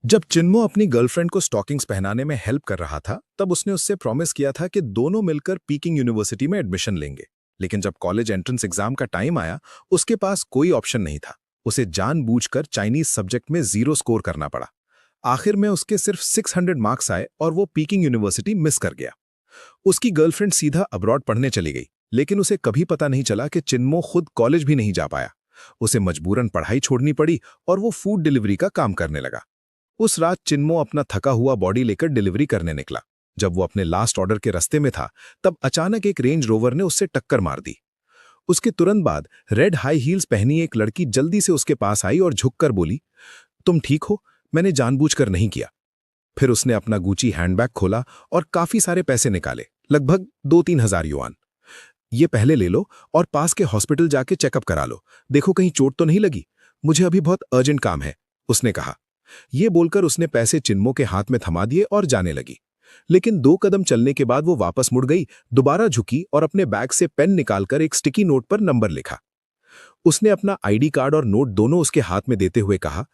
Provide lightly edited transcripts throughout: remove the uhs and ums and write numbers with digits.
जब चिन्मो अपनी गर्लफ्रेंड को स्टॉकिंग्स पहनाने में हेल्प कर रहा था, तब उसने उससे प्रॉमिस किया था कि दोनों मिलकर पीकिंग यूनिवर्सिटी में एडमिशन लेंगे। लेकिन जब कॉलेज एंट्रेंस एग्जाम का टाइम आया, उसके पास कोई ऑप्शन नहीं था। उसे जानबूझकर चाइनीज सब्जेक्ट में 0 स्कोर करना पड़ा। आखिर में उसके सिर्फ 600 मार्क्स आए और वो पीकिंग यूनिवर्सिटी मिस कर गया। उसकी गर्लफ्रेंड सीधा अब्रॉड पढ़ने चली गई, लेकिन उसे कभी पता नहीं चला कि चिन्मो खुद कॉलेज भी नहीं जा पाया। उसे मजबूरन पढ़ाई छोड़नी पड़ी और वो फूड डिलीवरी का काम करने लगा। उस रात चिन्मो अपना थका हुआ बॉडी लेकर डिलीवरी करने निकला। जब वो अपने लास्ट ऑर्डर के रास्ते में था, तब अचानक एक रेंज रोवर ने उससे टक्कर मार दी। उसके तुरंत बाद रेड हाई हील्स पहनी एक लड़की जल्दी से उसके पास आई और झुककर बोली, तुम ठीक हो? मैंने जानबूझकर नहीं किया। फिर उसने अपना गुची हैंडबैग खोला और काफी सारे पैसे निकाले, लगभग 2-3 हज़ार युआन। ये पहले ले लो और पास के हॉस्पिटल जाके चेकअप करा लो। देखो कहीं चोट तो नहीं लगी। मुझे अभी बहुत अर्जेंट काम है, उसने कहा। ये बोलकर उसने पैसे चिन्मो के हाथ में थमा दिए और जाने लगी। लेकिन 2 कदम चलने के बाद वो वापस मुड़ गई, दोबारा झुकी और अपने बैग से पेन निकालकर एक स्टिकी नोट पर नंबर लिखा। उसने अपना आईडी कार्ड और नोट दोनों उसके हाथ में देते हुए कहा,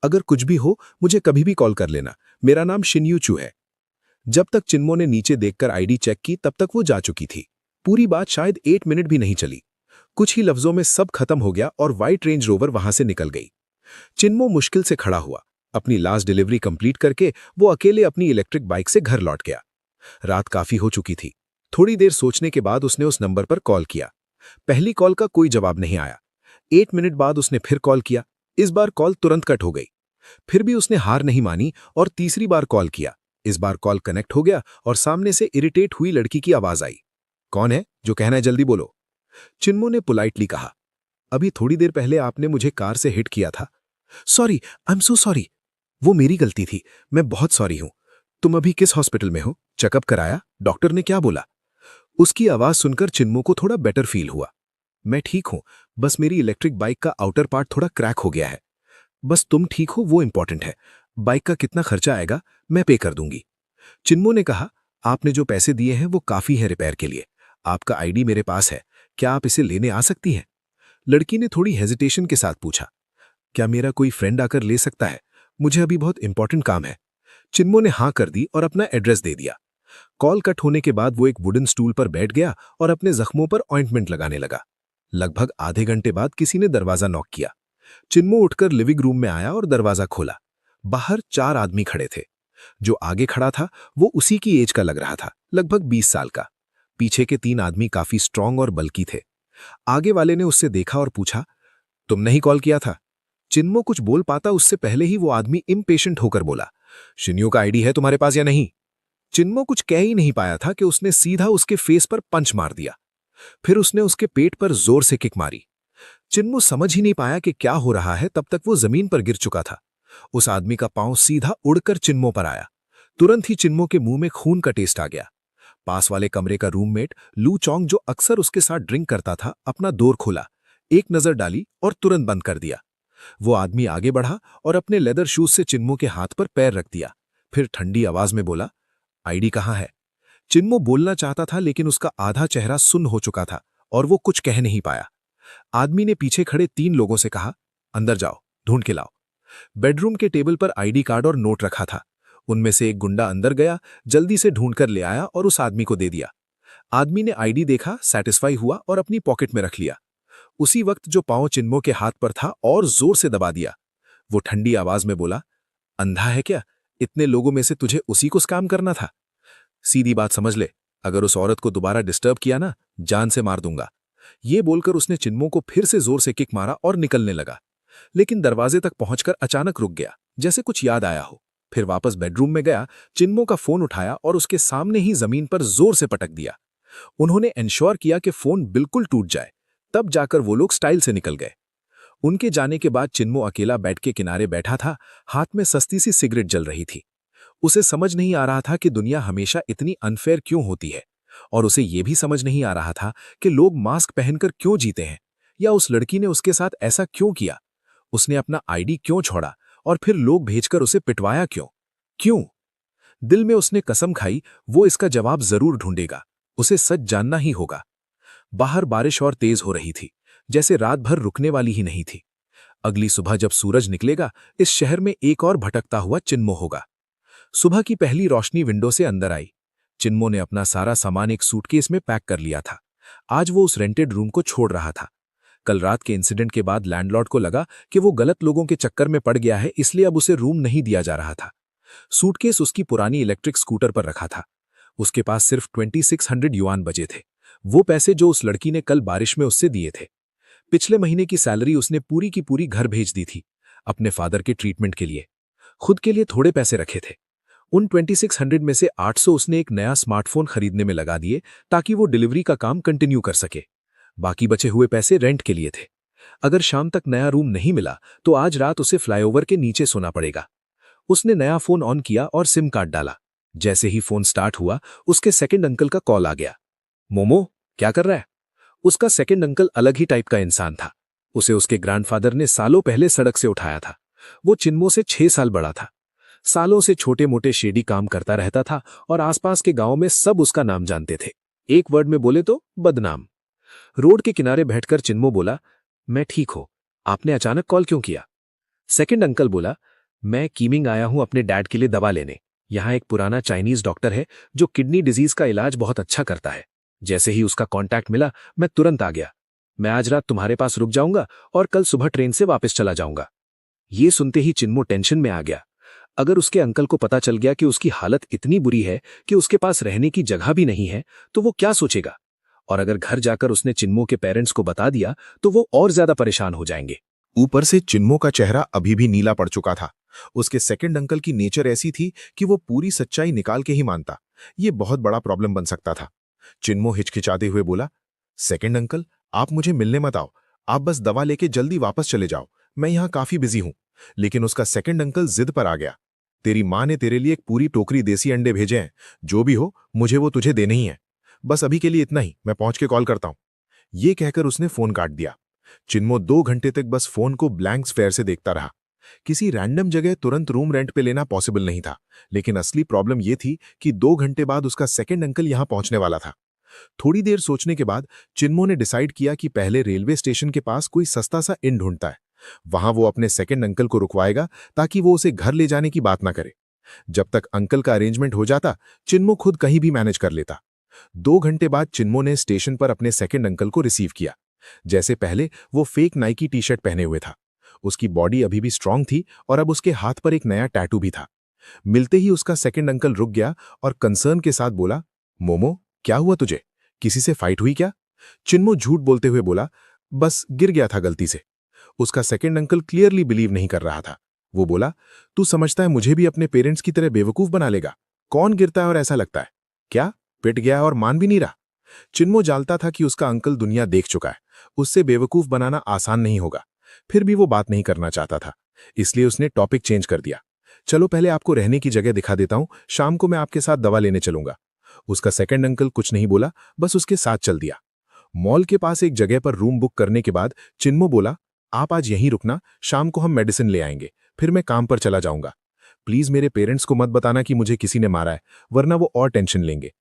अगर कुछ भी हो मुझे कभी भी कॉल कर लेना। मेरा नाम शिन्यू चू है। जब तक चिन्मो ने नीचे देखकर आईडी चेक की, तब तक वो जा चुकी थी। पूरी बात शायद 8 मिनट भी नहीं चली। कुछ ही लफ्जों में सब खत्म हो गया और व्हाइट रेंज रोवर वहां से निकल गई। चिन्मो मुश्किल से खड़ा हुआ। अपनी लास्ट डिलीवरी कंप्लीट करके वो अकेले अपनी इलेक्ट्रिक बाइक से घर लौट गया। रात काफी हो चुकी थी। थोड़ी देर सोचने के बाद उसने उस नंबर पर कॉल किया। पहली कॉल का कोई जवाब नहीं आया। 8 मिनट बाद उसने फिर कॉल किया। इस बार कॉल तुरंत कट हो गई। फिर भी उसने हार नहीं मानी और तीसरी बार कॉल किया। इस बार कॉल कनेक्ट हो गया और सामने से इरिटेट हुई लड़की की आवाज आई। कौन है? जो कहना है जल्दी बोलो। चिन्मो ने पोलाइटली कहा, अभी थोड़ी देर पहले आपने मुझे कार से हिट किया था। Sorry, I am so sorry. वो मेरी गलती थी, मैं बहुत सॉरी हूं। तुम अभी किस हॉस्पिटल में हो? चेकअप कराया? डॉक्टर ने क्या बोला? उसकी आवाज सुनकर चिन्मो को थोड़ा बेटर फील हुआ। मैं ठीक हूं, बस मेरी इलेक्ट्रिक बाइक का आउटर पार्ट थोड़ा क्रैक हो गया है। बस तुम ठीक हो वो इंपॉर्टेंट है। बाइक का कितना खर्चा आएगा मैं पे कर दूंगी। चिन्मो ने कहा, आपने जो पैसे दिए हैं वो काफी है रिपेयर के लिए। आपका आईडी मेरे पास है, क्या आप इसे लेने आ सकती हैं? लड़की ने थोड़ी हेजिटेशन के साथ पूछा, क्या मेरा कोई फ्रेंड आकर ले सकता है? मुझे अभी बहुत इंपॉर्टेंट काम है। चिन्मो ने हाँ कर दी और अपना एड्रेस दे दिया। कॉल कट होने के बाद वो एक वुडन स्टूल पर बैठ गया और अपने जख्मों पर ऑइंटमेंट लगाने लगा। लगभग आधे घंटे बाद किसी ने दरवाजा नॉक किया। चिन्मो उठकर लिविंग रूम में आया और दरवाजा खोला। बाहर 4 आदमी खड़े थे। जो आगे खड़ा था वो उसी की एज का लग रहा था, लगभग 20 साल का। पीछे के 3 आदमी काफी स्ट्रांग और बल्की थे। आगे वाले ने उससे देखा और पूछा, तुमने ही कॉल किया था? चिन्मो कुछ बोल पाता उससे पहले ही वो आदमी इम्पेशेंट होकर बोला, शिन्यू का आईडी है तुम्हारे पास या नहीं? चिन्मो कुछ कह ही नहीं पाया था कि उसने सीधा उसके फेस पर पंच मार दिया। फिर उसने उसके पेट पर जोर से किक मारी। चिन्मो समझ ही नहीं पाया कि क्या हो रहा है, तब तक वो जमीन पर गिर चुका था। उस आदमी का पांव सीधा उड़कर चिन्मो पर आया। तुरंत ही चिन्मो के मुंह में खून का टेस्ट आ गया। पास वाले कमरे का रूममेट लू चोंग, जो अक्सर उसके साथ ड्रिंक करता था, अपना डोर खोला, एक नजर डाली और तुरंत बंद कर दिया। वो आदमी आगे बढ़ा और अपने लेदर शूज से चिन्मो के हाथ पर पैर रख दिया। फिर ठंडी आवाज में बोला, आईडी कहाँ है? चिन्मो बोलना चाहता था, लेकिन उसका आधा चेहरा सुन्न हो चुका था और वो कुछ कह नहीं पाया। आदमी ने पीछे खड़े 3 लोगों से कहा, अंदर जाओ, ढूंढ के लाओ। बेडरूम के टेबल पर आईडी कार्ड और नोट रखा था। उनमें से एक गुंडा अंदर गया, जल्दी से ढूंढकर ले आया और उस आदमी को दे दिया। आदमी ने आईडी देखा, सेटिस्फाई हुआ और अपनी पॉकेट में रख लिया। उसी वक्त जो पांव चिन्मो के हाथ पर था और जोर से दबा दिया। वो ठंडी आवाज में बोला, अंधा है क्या? इतने लोगों में से तुझे उसी को काम करना था? सीधी बात समझ ले, अगर उस औरत को दोबारा डिस्टर्ब किया ना, जान से मार दूंगा। ये बोलकर उसने चिन्मो को फिर से जोर से किक मारा और निकलने लगा। लेकिन दरवाजे तक पहुंचकर अचानक रुक गया, जैसे कुछ याद आया हो। फिर वापस बेडरूम में गया, चिन्मो का फोन उठाया और उसके सामने ही जमीन पर जोर से पटक दिया। उन्होंने इंश्योर किया कि फोन बिल्कुल टूट जाए, तब जाकर वो लोग स्टाइल से निकल गए। उनके जाने के बाद चिन्मो अकेला बेड के किनारे बैठा था, हाथ में सस्ती सी सिगरेट जल रही थी। उसे समझ नहीं आ रहा था कि दुनिया हमेशा इतनी अनफेयर क्यों होती है, और उसे यह भी समझ नहीं आ रहा था कि लोग मास्क पहनकर क्यों जीते हैं, या उस लड़की ने उसके साथ ऐसा क्यों किया। उसने अपना आईडी क्यों छोड़ा और फिर लोग भेजकर उसे पिटवाया क्यों? क्यों? दिल में उसने कसम खाई, वो इसका जवाब जरूर ढूंढेगा। उसे सच जानना ही होगा। बाहर बारिश और तेज हो रही थी, जैसे रात भर रुकने वाली ही नहीं थी। अगली सुबह जब सूरज निकलेगा, इस शहर में एक और भटकता हुआ चिन्मो होगा। सुबह की पहली रोशनी विंडो से अंदर आई। चिन्मो ने अपना सारा सामान एक सूटकेस में पैक कर लिया था। आज वो उस रेंटेड रूम को छोड़ रहा था। कल रात के इंसिडेंट के बाद लैंडलॉर्ड को लगा कि वो गलत लोगों के चक्कर में पड़ गया है, इसलिए अब उसे रूम नहीं दिया जा रहा था। सूटकेस उसकी पुरानी इलेक्ट्रिक स्कूटर पर रखा था। उसके पास सिर्फ 2600 युआन बचे थे, वो पैसे जो उस लड़की ने कल बारिश में उससे दिए थे। पिछले महीने की सैलरी उसने पूरी की पूरी घर भेज दी थी, अपने फादर के ट्रीटमेंट के लिए। खुद के लिए थोड़े पैसे रखे थे। उन 2600 में से 800 उसने एक नया स्मार्टफोन खरीदने में लगा दिए ताकि वो डिलीवरी का काम कंटिन्यू कर सके। बाकी बचे हुए पैसे रेंट के लिए थे। अगर शाम तक नया रूम नहीं मिला तो आज रात उसे फ्लाईओवर के नीचे सोना पड़ेगा। उसने नया फोन ऑन किया और सिम कार्ड डाला। जैसे ही फोन स्टार्ट हुआ, उसके सेकंड अंकल का कॉल आ गया। मोमो, क्या कर रहा है? उसका सेकंड अंकल अलग ही टाइप का इंसान था। उसे उसके ग्रैंडफादर ने सालों पहले सड़क से उठाया था। वो चिन्मो से 6 साल बड़ा था। सालों से छोटे मोटे शेडी काम करता रहता था और आसपास के गांव में सब उसका नाम जानते थे। एक वर्ड में बोले तो बदनाम। रोड के किनारे बैठकर चिन्मो बोला, मैं ठीक हूं, आपने अचानक कॉल क्यों किया? सेकंड अंकल बोला, मैं कीमिंग आया हूं अपने डैड के लिए दवा लेने। यहां एक पुराना चाइनीज डॉक्टर है जो किडनी डिजीज का इलाज बहुत अच्छा करता है। जैसे ही उसका कांटेक्ट मिला, मैं तुरंत आ गया। मैं आज रात तुम्हारे पास रुक जाऊंगा और कल सुबह ट्रेन से वापस चला जाऊंगा। ये सुनते ही चिन्मो टेंशन में आ गया। अगर उसके अंकल को पता चल गया कि उसकी हालत इतनी बुरी है कि उसके पास रहने की जगह भी नहीं है, तो वो क्या सोचेगा? और अगर घर जाकर उसने चिन्मो के पेरेंट्स को बता दिया तो वो और ज्यादा परेशान हो जाएंगे। ऊपर से चिन्मो का चेहरा अभी भी नीला पड़ चुका था। उसके सेकंड अंकल की नेचर ऐसी थी कि वो पूरी सच्चाई निकाल के ही मानता। ये बहुत बड़ा प्रॉब्लम बन सकता था। चिन्मो हिचकिचाते हुए बोला, सेकंड अंकल, आप मुझे मिलने मत आओ। आप बस दवा लेके जल्दी वापस चले जाओ। मैं यहां काफी बिजी हूं। लेकिन उसका सेकंड अंकल जिद पर आ गया। तेरी मां ने तेरे लिए एक पूरी टोकरी देसी अंडे भेजे हैं। जो भी हो, मुझे वो तुझे देने ही है। बस अभी के लिए इतना ही, मैं पहुंच के कॉल करता हूं। ये कहकर उसने फोन काट दिया। चिन्मो 2 घंटे तक बस फोन को ब्लैंक स्फेयर से देखता रहा। किसी रैंडम जगह तुरंत रूम रेंट पे लेना पॉसिबल नहीं था, लेकिन असली प्रॉब्लम यह थी कि 2 घंटे बाद उसका सेकंड अंकल यहां पहुंचने वाला था। थोड़ी देर सोचने के बाद चिन्मो ने डिसाइड किया कि पहले रेलवे स्टेशन के पास कोई सस्ता सा इन ढूंढता है। वहां वो अपने सेकंड अंकल को रुकवाएगा ताकि वो उसे घर ले जाने की बात ना करे। जब तक अंकल का अरेंजमेंट हो जाता, चिन्मो खुद कहीं भी मैनेज कर लेता। 2 घंटे बाद चिन्मो ने स्टेशन पर अपने सेकंड अंकल को रिसीव किया। जैसे पहले वो फेक नाइकी टी शर्ट पहने हुए था। उसकी बॉडी अभी भी स्ट्रांग थी और अब उसके हाथ पर एक नया टैटू भी था। मिलते ही उसका सेकंड अंकल रुक गया और कंसर्न के साथ बोला, मोमो, क्या हुआ तुझे? किसी से फाइट हुई क्या? चिन्मो झूठ बोलते हुए बोला, बस गिर गया था गलती से। उसका सेकंड अंकल क्लियरली बिलीव नहीं कर रहा था। वो बोला, तू समझता है मुझे भी अपने पेरेंट्स की तरह बेवकूफ बना लेगा? कौन गिरता है और ऐसा लगता है? क्या पिट गया और मान भी नहीं रहा? चिन्मो जानता था कि उसका अंकल दुनिया देख चुका है। उससे बेवकूफ बनाना आसान नहीं होगा। फिर भी वो बात नहीं करना चाहता था, इसलिए उसने टॉपिक चेंज कर दिया। चलो पहले आपको रहने की जगह दिखा देता हूं, शाम को मैं आपके साथ दवा लेने चलूंगा। उसका सेकंड अंकल कुछ नहीं बोला, बस उसके साथ चल दिया। मॉल के पास एक जगह पर रूम बुक करने के बाद चिन्मो बोला, आप आज यहीं रुकना, शाम को हम मेडिसिन ले आएंगे, फिर मैं काम पर चला जाऊंगा। प्लीज मेरे पेरेंट्स को मत बताना कि मुझे किसी ने मारा है, वरना वो और टेंशन लेंगे।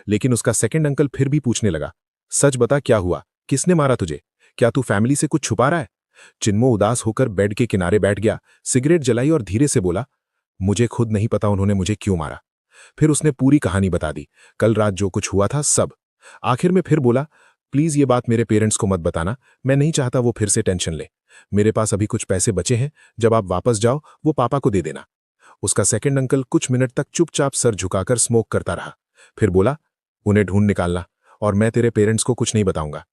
लेकिन उसका सेकंड अंकल फिर भी पूछने लगा, सच बता, क्या हुआ? किसने मारा तुझे? क्या तू फैमिली से कुछ छुपा रहा है? चिन्मो उदास होकर बेड के किनारे बैठ गया, सिगरेट जलाई और धीरे से बोला, मुझे खुद नहीं पता उन्होंने मुझे क्यों मारा। फिर उसने पूरी कहानी बता दी, कल रात जो कुछ हुआ था सब। आखिर में फिर बोला, प्लीज ये बात मेरे पेरेंट्स को मत बताना, मैं नहीं चाहता वो फिर से टेंशन ले। मेरे पास अभी कुछ पैसे बचे हैं, जब आप वापस जाओ वो पापा को दे देना। उसका सेकंड अंकल कुछ मिनट तक चुपचाप सर झुकाकर स्मोक करता रहा। फिर बोला, उन्हें ढूंढ निकालना और मैं तेरे पेरेंट्स को कुछ नहीं बताऊंगा।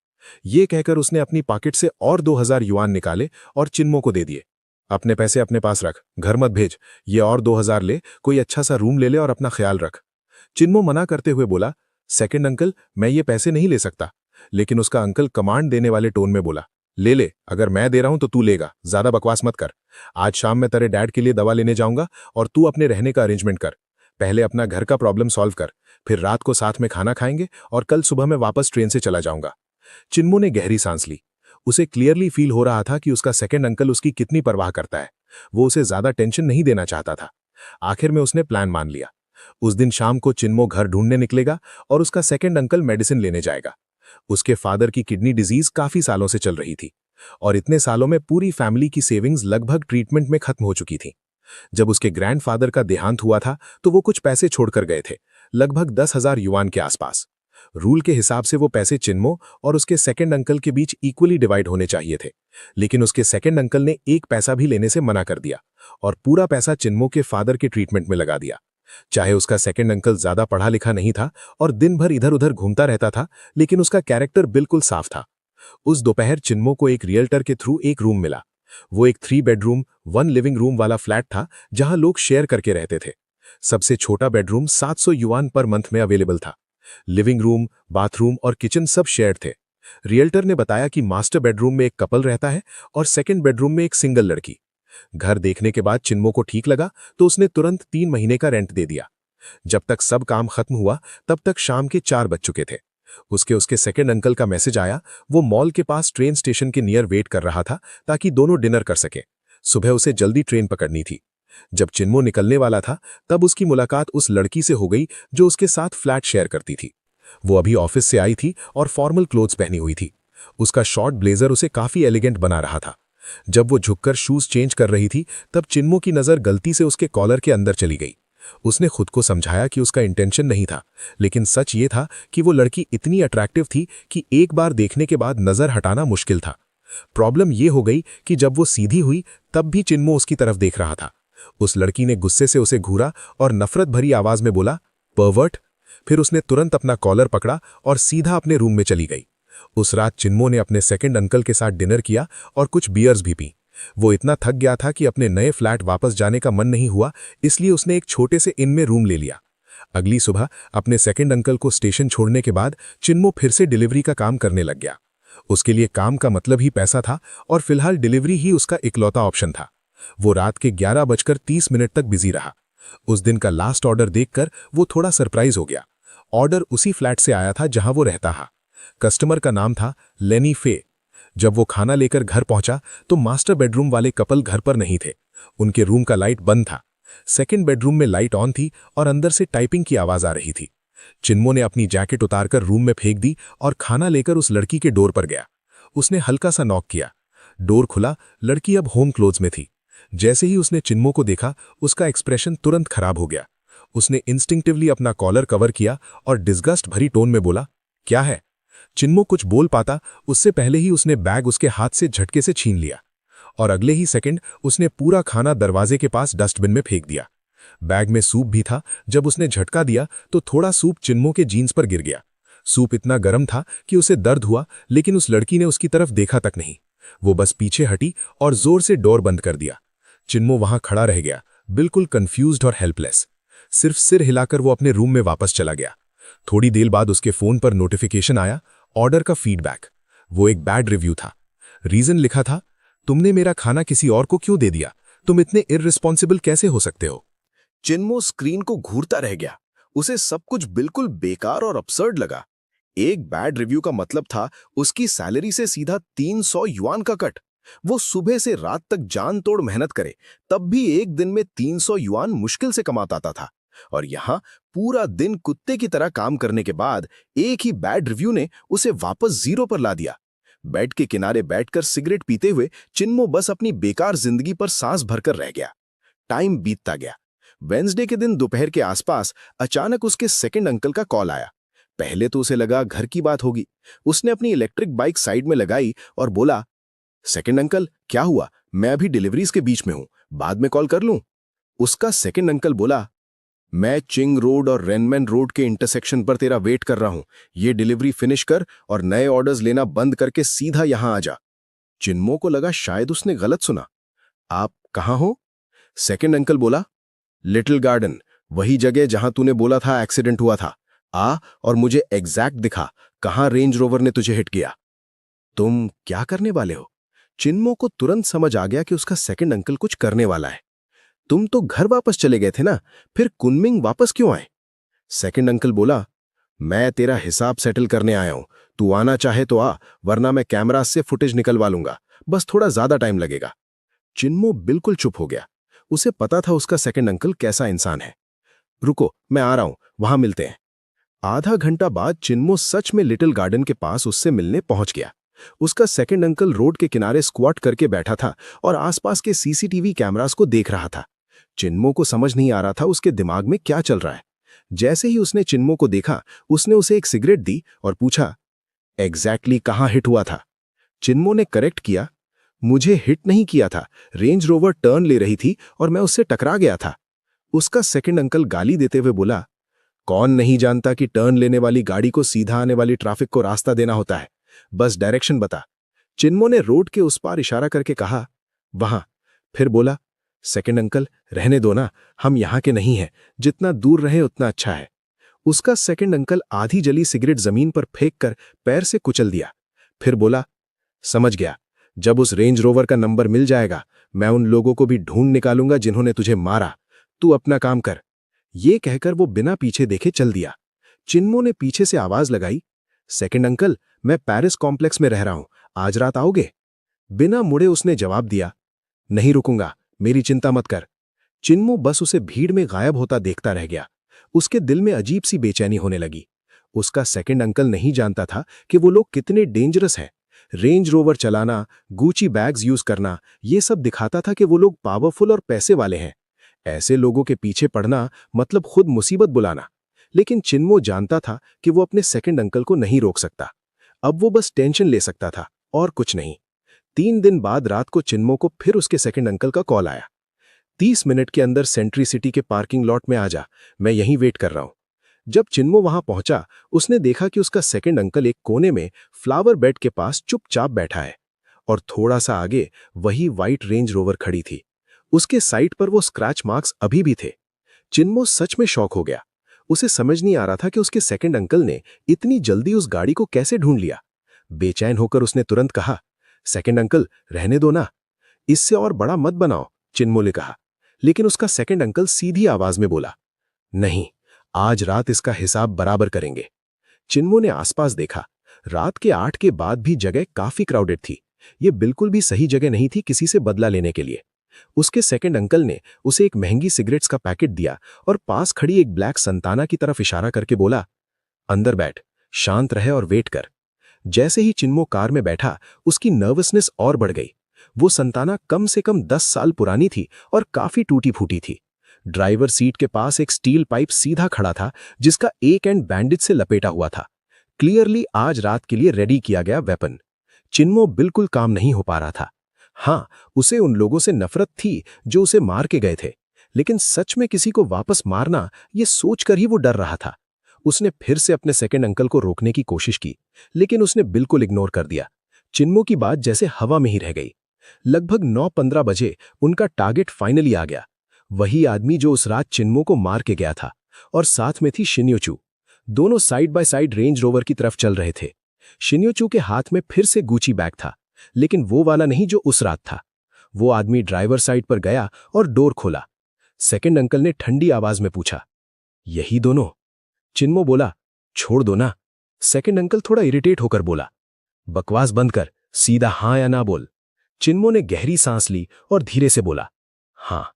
ये कहकर उसने अपनी पॉकेट से और 2000 युआन निकाले और चिन्मो को दे दिए। अपने पैसे अपने पास रख, घर मत भेज। ये और 2000 ले, कोई अच्छा सा रूम ले ले और अपना ख्याल रख। चिन्मो मना करते हुए बोला, सेकंड अंकल, मैं ये पैसे नहीं ले सकता। लेकिन उसका अंकल कमांड देने वाले टोन में बोला, ले ले, अगर मैं दे रहा हूं तो तू लेगा, ज्यादा बकवास मत कर। आज शाम मैं तेरे डैड के लिए दवा लेने जाऊंगा और तू अपने रहने का अरेंजमेंट कर। पहले अपना घर का प्रॉब्लम सॉल्व कर, फिर रात को साथ में खाना खाएंगे और कल सुबह मैं वापस ट्रेन से चला जाऊंगा। चिन्मो ने गहरी सांस ली। उसे क्लियरली फील हो रहा था कि उसका सेकंड अंकल उसकी कितनी परवाह करता है। वो उसे ज्यादा टेंशन नहीं देना चाहता था। आखिर में उसने प्लान मान लिया। उस दिन शाम को चिन्मो घर ढूंढने निकलेगा और उसका सेकंड अंकल मेडिसिन लेने जाएगा। उसके फादर की किडनी डिजीज काफी सालों से चल रही थी। और इतने सालों में पूरी फैमिली की सेविंग्स लगभग ट्रीटमेंट में खत्म हो चुकी थी। जब उसके ग्रैंडफादर का देहांत हुआ था तो वो कुछ पैसे छोड़कर गए थे, लगभग 10,000 युआन के आसपास। रूल के हिसाब से वो पैसे चिन्मो और उसके सेकंड अंकल के बीच इक्वली डिवाइड होने चाहिए थे, लेकिन उसके सेकंड अंकल ने एक पैसा भी लेने से मना कर दिया और पूरा पैसा चिन्मो के फादर के ट्रीटमेंट में लगा दिया। चाहे उसका सेकंड अंकल ज्यादा पढ़ा लिखा नहीं था और दिन भर इधर उधर घूमता रहता था, लेकिन उसका कैरेक्टर बिल्कुल साफ था। उस दोपहर चिन्मो को एक रियल्टर के थ्रू एक रूम मिला। वो एक 3 बेडरूम 1 लिविंग रूम वाला फ्लैट था जहां लोग शेयर करके रहते थे। सबसे छोटा बेडरूम 700 युआन पर मंथ में अवेलेबल था। लिविंग रूम, बाथरूम और किचन सब शेयर्ड थे। रियल्टर ने बताया कि मास्टर बेडरूम में एक कपल रहता है और सेकंड बेडरूम में एक सिंगल लड़की। घर देखने के बाद चिन्मो को ठीक लगा तो उसने तुरंत 3 महीने का रेंट दे दिया। जब तक सब काम खत्म हुआ तब तक शाम के 4 बज चुके थे। उसके सेकंड अंकल का मैसेज आया। वो मॉल के पास ट्रेन स्टेशन के नियर वेट कर रहा था ताकि दोनों डिनर कर सके। सुबह उसे जल्दी ट्रेन पकड़नी थी। जब चिन्मो निकलने वाला था तब उसकी मुलाकात उस लड़की से हो गई जो उसके साथ फ्लैट शेयर करती थी। वो अभी ऑफिस से आई थी और फॉर्मल क्लोथ्स पहनी हुई थी। उसका शॉर्ट ब्लेजर उसे काफी एलिगेंट बना रहा था। जब वो झुककर शूज चेंज कर रही थी तब चिन्मो की नजर गलती से उसके कॉलर के अंदर चली गई। उसने खुद को समझाया कि उसका इंटेंशन नहीं था, लेकिन सच ये था कि वो लड़की इतनी अट्रैक्टिव थी कि एक बार देखने के बाद नजर हटाना मुश्किल था। प्रॉब्लम ये हो गई कि जब वो सीधी हुई तब भी चिन्मो उसकी तरफ देख रहा था। उस लड़की ने गुस्से से उसे घूरा और नफरत भरी आवाज में बोला, परवर्ट। फिर उसने तुरंत अपना कॉलर पकड़ा और सीधा अपने रूम में चली गई। उस रात चिन्मो ने अपने सेकंड अंकल के साथ डिनर किया और कुछ बियर्स भी पी। वो इतना थक गया था कि अपने नए फ्लैट वापस जाने का मन नहीं हुआ, इसलिए उसने एक छोटे से इन में रूम ले लिया। अगली सुबह अपने सेकंड अंकल को स्टेशन छोड़ने के बाद चिन्मो फिर से डिलीवरी का काम करने लग गया। उसके लिए काम का मतलब ही पैसा था और फिलहाल डिलीवरी ही उसका इकलौता ऑप्शन था। वो रात के 11:30 तक बिजी रहा। उस दिन का लास्ट ऑर्डर देखकर वो थोड़ा सरप्राइज हो गया। ऑर्डर उसी फ्लैट से आया था जहां वो रहता था। कस्टमर का नाम था लेनी फे। जब वो खाना लेकर घर पहुंचा तो मास्टर बेडरूम वाले कपल घर पर नहीं थे। उनके रूम का लाइट बंद था। सेकंड बेडरूम में लाइट ऑन थी और अंदर से टाइपिंग की आवाज आ रही थी। चिन्मो ने अपनी जैकेट उतारकर रूम में फेंक दी और खाना लेकर उस लड़की के डोर पर गया। उसने हल्का सा नॉक किया। डोर खुला। लड़की अब होम क्लोथ्स में थी। जैसे ही उसने चिन्मो को देखा उसका एक्सप्रेशन तुरंत खराब हो गया। उसने इंस्टिंक्टिवली अपना कॉलर कवर किया और डिस्गस्ट भरी टोन में बोला, क्या है? चिन्मो कुछ बोल पाता उससे पहले ही उसने बैग उसके हाथ से झटके से छीन लिया और अगले ही सेकंड उसने पूरा खाना दरवाजे के पास डस्टबिन में फेंक दिया। बैग में सूप भी था। जब उसने झटका दिया तो थोड़ा सूप चिन्मो के जीन्स पर गिर गया। सूप इतना गर्म था कि उसे दर्द हुआ, लेकिन उस लड़की ने उसकी तरफ देखा तक नहीं। वो बस पीछे हटी और जोर से डोर बंद कर दिया। चिन्मो वहां खड़ा रह गया, बिल्कुल कंफ्यूज्ड और हेल्पलेस। सिर्फ सिर हिलाकर वो अपने रूम में वापस चला गया। थोड़ी देर बाद उसके फोन पर नोटिफिकेशन आया, ऑर्डर का फीडबैक। वो एक बैड रिव्यू था। रीजन लिखा था, तुमने मेरा खाना किसी और को क्यों दे दिया? तुम इतने इररिस्पॉन्सिबल कैसे हो सकते हो? चिन्मो स्क्रीन को घूरता रह गया। उसे सब कुछ बिल्कुल बेकार और अपसर्ड लगा। एक बैड रिव्यू का मतलब था उसकी सैलरी से सीधा 300 युआन का कट। वो सुबह से रात तक जान तोड़ मेहनत करे, तब भी एक दिन में 300 युआन मुश्किल से कमाता था। और यहाँ पूरा दिन कुत्ते की तरह काम करने के बाद एक ही बैड रिव्यू ने उसे वापस जीरो पर ला दिया। बेड के किनारे बैठकर सिगरेट पीते हुए चिन्मो बस अपनी बेकार जिंदगी पर सांस भरकर रह गया। टाइम बीतता गया। वेंसडे के दिन दोपहर के आसपास अचानक उसके सेकंड अंकल का कॉल आया। पहले तो उसे लगा घर की बात होगी। उसने अपनी इलेक्ट्रिक बाइक साइड में लगाई और बोला, सेकंड अंकल, क्या हुआ? मैं अभी डिलीवरीज के बीच में हूं, बाद में कॉल कर लूं? उसका सेकंड अंकल बोला, मैं चिंग रोड और रेनमैन रोड के इंटरसेक्शन पर तेरा वेट कर रहा हूं। ये डिलीवरी फिनिश कर और नए ऑर्डर्स लेना बंद करके सीधा यहां आ जा। चिन्मो को लगा शायद उसने गलत सुना। आप कहां हो? सेकंड अंकल बोला, लिटिल गार्डन, वही जगह जहां तूने बोला था एक्सीडेंट हुआ था। आ और मुझे एग्जैक्ट दिखा कहां रेंज रोवर ने तुझे हिट किया। तुम क्या करने वाले हो? चिन्मो को तुरंत समझ आ गया कि उसका सेकंड अंकल कुछ करने वाला है। तुम तो घर वापस चले गए थे ना, फिर कुनमिंग वापस क्यों आए? सेकंड अंकल बोला, मैं तेरा हिसाब सेटल करने आया हूं। तू आना चाहे तो आ, वरना मैं कैमरा से फुटेज निकलवा लूंगा। बस थोड़ा ज्यादा टाइम लगेगा। चिन्मो बिल्कुल चुप हो गया। उसे पता था उसका सेकंड अंकल कैसा इंसान है। रुको, मैं आ रहा हूं, वहां मिलते हैं। आधा घंटा बाद चिन्मो सच में लिटिल गार्डन के पास उससे मिलने पहुंच गया। उसका सेकंड अंकल रोड के किनारे स्क्वाट करके बैठा था और आसपास के सीसीटीवी कैमरास को देख रहा था। चिन्मो को समझ नहीं आ रहा था उसके दिमाग में क्या चल रहा है। जैसे ही उसने चिन्मो को देखा, उसने उसे एक सिगरेट दी और पूछा, एग्जैक्टली कहाँ हिट हुआ था? चिन्मो ने करेक्ट किया, मुझे हिट नहीं किया था, रेंज रोवर टर्न ले रही थी और मैं उससे टकरा गया था। उसका सेकंड अंकल गाली देते हुए बोला, कौन नहीं जानता कि टर्न लेने वाली गाड़ी को सीधा आने वाली ट्रैफिक को रास्ता देना होता है, बस डायरेक्शन बता। चिन्मो ने रोड के उस पार इशारा करके कहा, वहां। फिर बोला, सेकंड अंकल रहने दो ना, हम यहां के नहीं हैं, जितना दूर रहे उतना अच्छा है। उसका सेकंड अंकल आधी जली सिगरेट जमीन पर फेंक कर पैर से कुचल दिया। फिर बोला, समझ गया, जब उस रेंज रोवर का नंबर मिल जाएगा मैं उन लोगों को भी ढूंढ निकालूंगा जिन्होंने तुझे मारा। तू अपना काम कर। ये कहकर वो बिना पीछे देखे चल दिया। चिन्मो ने पीछे से आवाज लगाई, सेकंड अंकल, मैं पेरिस कॉम्प्लेक्स में रह रहा हूं, आज रात आओगे? बिना मुड़े उसने जवाब दिया, नहीं रुकूंगा, मेरी चिंता मत कर। चिन्मो बस उसे भीड़ में गायब होता देखता रह गया। उसके दिल में अजीब सी बेचैनी होने लगी। उसका सेकंड अंकल नहीं जानता था कि वो लोग कितने डेंजरस हैं। रेंज रोवर चलाना, गुची बैग्स यूज करना, ये सब दिखाता था कि वो लोग पावरफुल और पैसे वाले हैं। ऐसे लोगों के पीछे पड़ना मतलब खुद मुसीबत बुलाना। लेकिन चिन्मो जानता था कि वो अपने सेकंड अंकल को नहीं रोक सकता। अब वो बस टेंशन ले सकता था और कुछ नहीं। 3 दिन बाद रात को चिन्मो को फिर उसके सेकंड अंकल का कॉल आया, 30 मिनट के अंदर सेंट्री सिटी के पार्किंग लॉट में आ जा, मैं यहीं वेट कर रहा हूं। जब चिन्मो वहां पहुंचा, उसने देखा कि उसका सेकंड अंकल एक कोने में फ्लावर बेड के पास चुपचाप बैठा है और थोड़ा सा आगे वही व्हाइट रेंज रोवर खड़ी थी। उसके साइड पर वो स्क्रैच मार्क्स अभी भी थे। चिन्मो सच में शॉक हो गया। उसे समझ नहीं आ रहा था कि उसके सेकंड अंकल ने इतनी जल्दी उस गाड़ी को कैसे ढूंढ लिया। बेचैन होकर उसने तुरंत कहा, सेकंड अंकल रहने दो ना, इससे और बड़ा मत बनाओ, चिन्मो ने कहा। लेकिन उसका सेकंड अंकल सीधी आवाज में बोला, नहीं, आज रात इसका हिसाब बराबर करेंगे। चिन्मो ने आसपास देखा। रात के 8 के बाद भी जगह काफी क्राउडेड थी। ये बिल्कुल भी सही जगह नहीं थी किसी से बदला लेने के लिए। उसके सेकंड अंकल ने उसे एक महंगी सिगरेट्स का पैकेट दिया और पास खड़ी एक ब्लैक संताना की तरफ इशारा करके बोला, अंदर बैठ, शांत रहे और वेट कर। जैसे ही चिन्मो कार में बैठा, उसकी नर्वसनेस और बढ़ गई। वो संताना कम से कम 10 साल पुरानी थी और काफी टूटी फूटी थी। ड्राइवर सीट के पास एक स्टील पाइप सीधा खड़ा था, जिसका एक एंड बैंडेज से लपेटा हुआ था। क्लियरली आज रात के लिए रेडी किया गया वेपन। चिन्मो बिल्कुल काम नहीं हो पा रहा था। हाँ, उसे उन लोगों से नफरत थी जो उसे मार के गए थे, लेकिन सच में किसी को वापस मारना, ये सोचकर ही वो डर रहा था। उसने फिर से अपने सेकंड अंकल को रोकने की कोशिश की, लेकिन उसने बिल्कुल इग्नोर कर दिया। चिन्मो की बात जैसे हवा में ही रह गई। लगभग 9:15 बजे उनका टारगेट फाइनली आ गया। वही आदमी जो उस रात चिन्मो को मार के गया था, और साथ में थी शिन्योचू। दोनों side by side range rover की तरफ चल रहे थे। शिन्योचू के हाथ में फिर से गुची बैग था, लेकिन वो वाला नहीं जो उस रात था। वो आदमी ड्राइवर साइड पर गया और डोर खोला। सेकंड अंकल ने ठंडी आवाज में पूछा, यही दोनों? चिन्मो बोला, छोड़ दो ना। सेकंड अंकल थोड़ा इरिटेट होकर बोला, बकवास बंद कर, सीधा हाँ या ना बोल। चिन्मो ने गहरी सांस ली और धीरे से बोला, हाँ।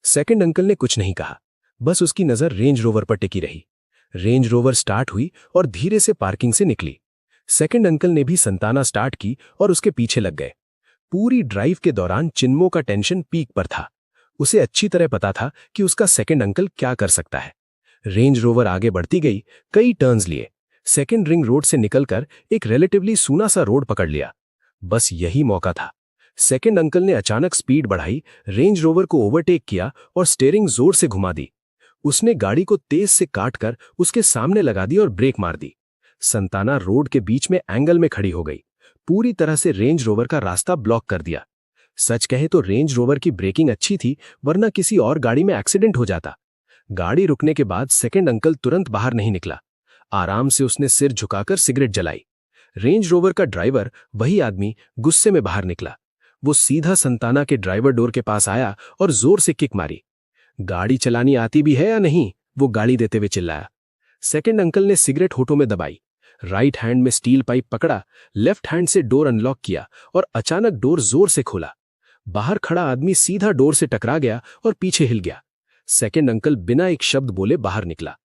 सेकंड अंकल ने कुछ नहीं कहा, बस उसकी नजर रेंज रोवर पर टिकी रही। रेंज रोवर स्टार्ट हुई और धीरे से पार्किंग से निकली। सेकंड अंकल ने भी संताना स्टार्ट की और उसके पीछे लग गए। पूरी ड्राइव के दौरान चिन्मो का टेंशन पीक पर था। उसे अच्छी तरह पता था कि उसका सेकंड अंकल क्या कर सकता है। रेंज रोवर आगे बढ़ती गई, कई टर्न्स लिए। सेकंड रिंग रोड से निकलकर एक रिलेटिवली सूना सा रोड पकड़ लिया। बस यही मौका था। सेकंड अंकल ने अचानक स्पीड बढ़ाई, रेंज रोवर को ओवरटेक किया और स्टीयरिंग जोर से घुमा दी। उसने गाड़ी को तेज से काटकर उसके सामने लगा दी और ब्रेक मार दी। संताना रोड के बीच में एंगल में खड़ी हो गई, पूरी तरह से रेंज रोवर का रास्ता ब्लॉक कर दिया। सच कहे तो रेंज रोवर की ब्रेकिंग अच्छी थी, वरना किसी और गाड़ी में एक्सीडेंट हो जाता। गाड़ी रुकने के बाद सेकंड अंकल तुरंत बाहर नहीं निकला। आराम से उसने सिर झुकाकर सिगरेट जलाई। रेंज रोवर का ड्राइवर, वही आदमी, गुस्से में बाहर निकला। वो सीधा संताना के ड्राइवर डोर के पास आया और जोर से किक मारी। गाड़ी चलानी आती भी है या नहीं? वो गाली देते हुए चिल्लाया। सेकंड अंकल ने सिगरेट होठों में दबाई, राइट हैंड में स्टील पाइप पकड़ा, लेफ्ट हैंड से डोर अनलॉक किया और अचानक डोर जोर से खोला। बाहर खड़ा आदमी सीधा डोर से टकरा गया और पीछे हिल गया। सेकंड अंकल बिना एक शब्द बोले बाहर निकला।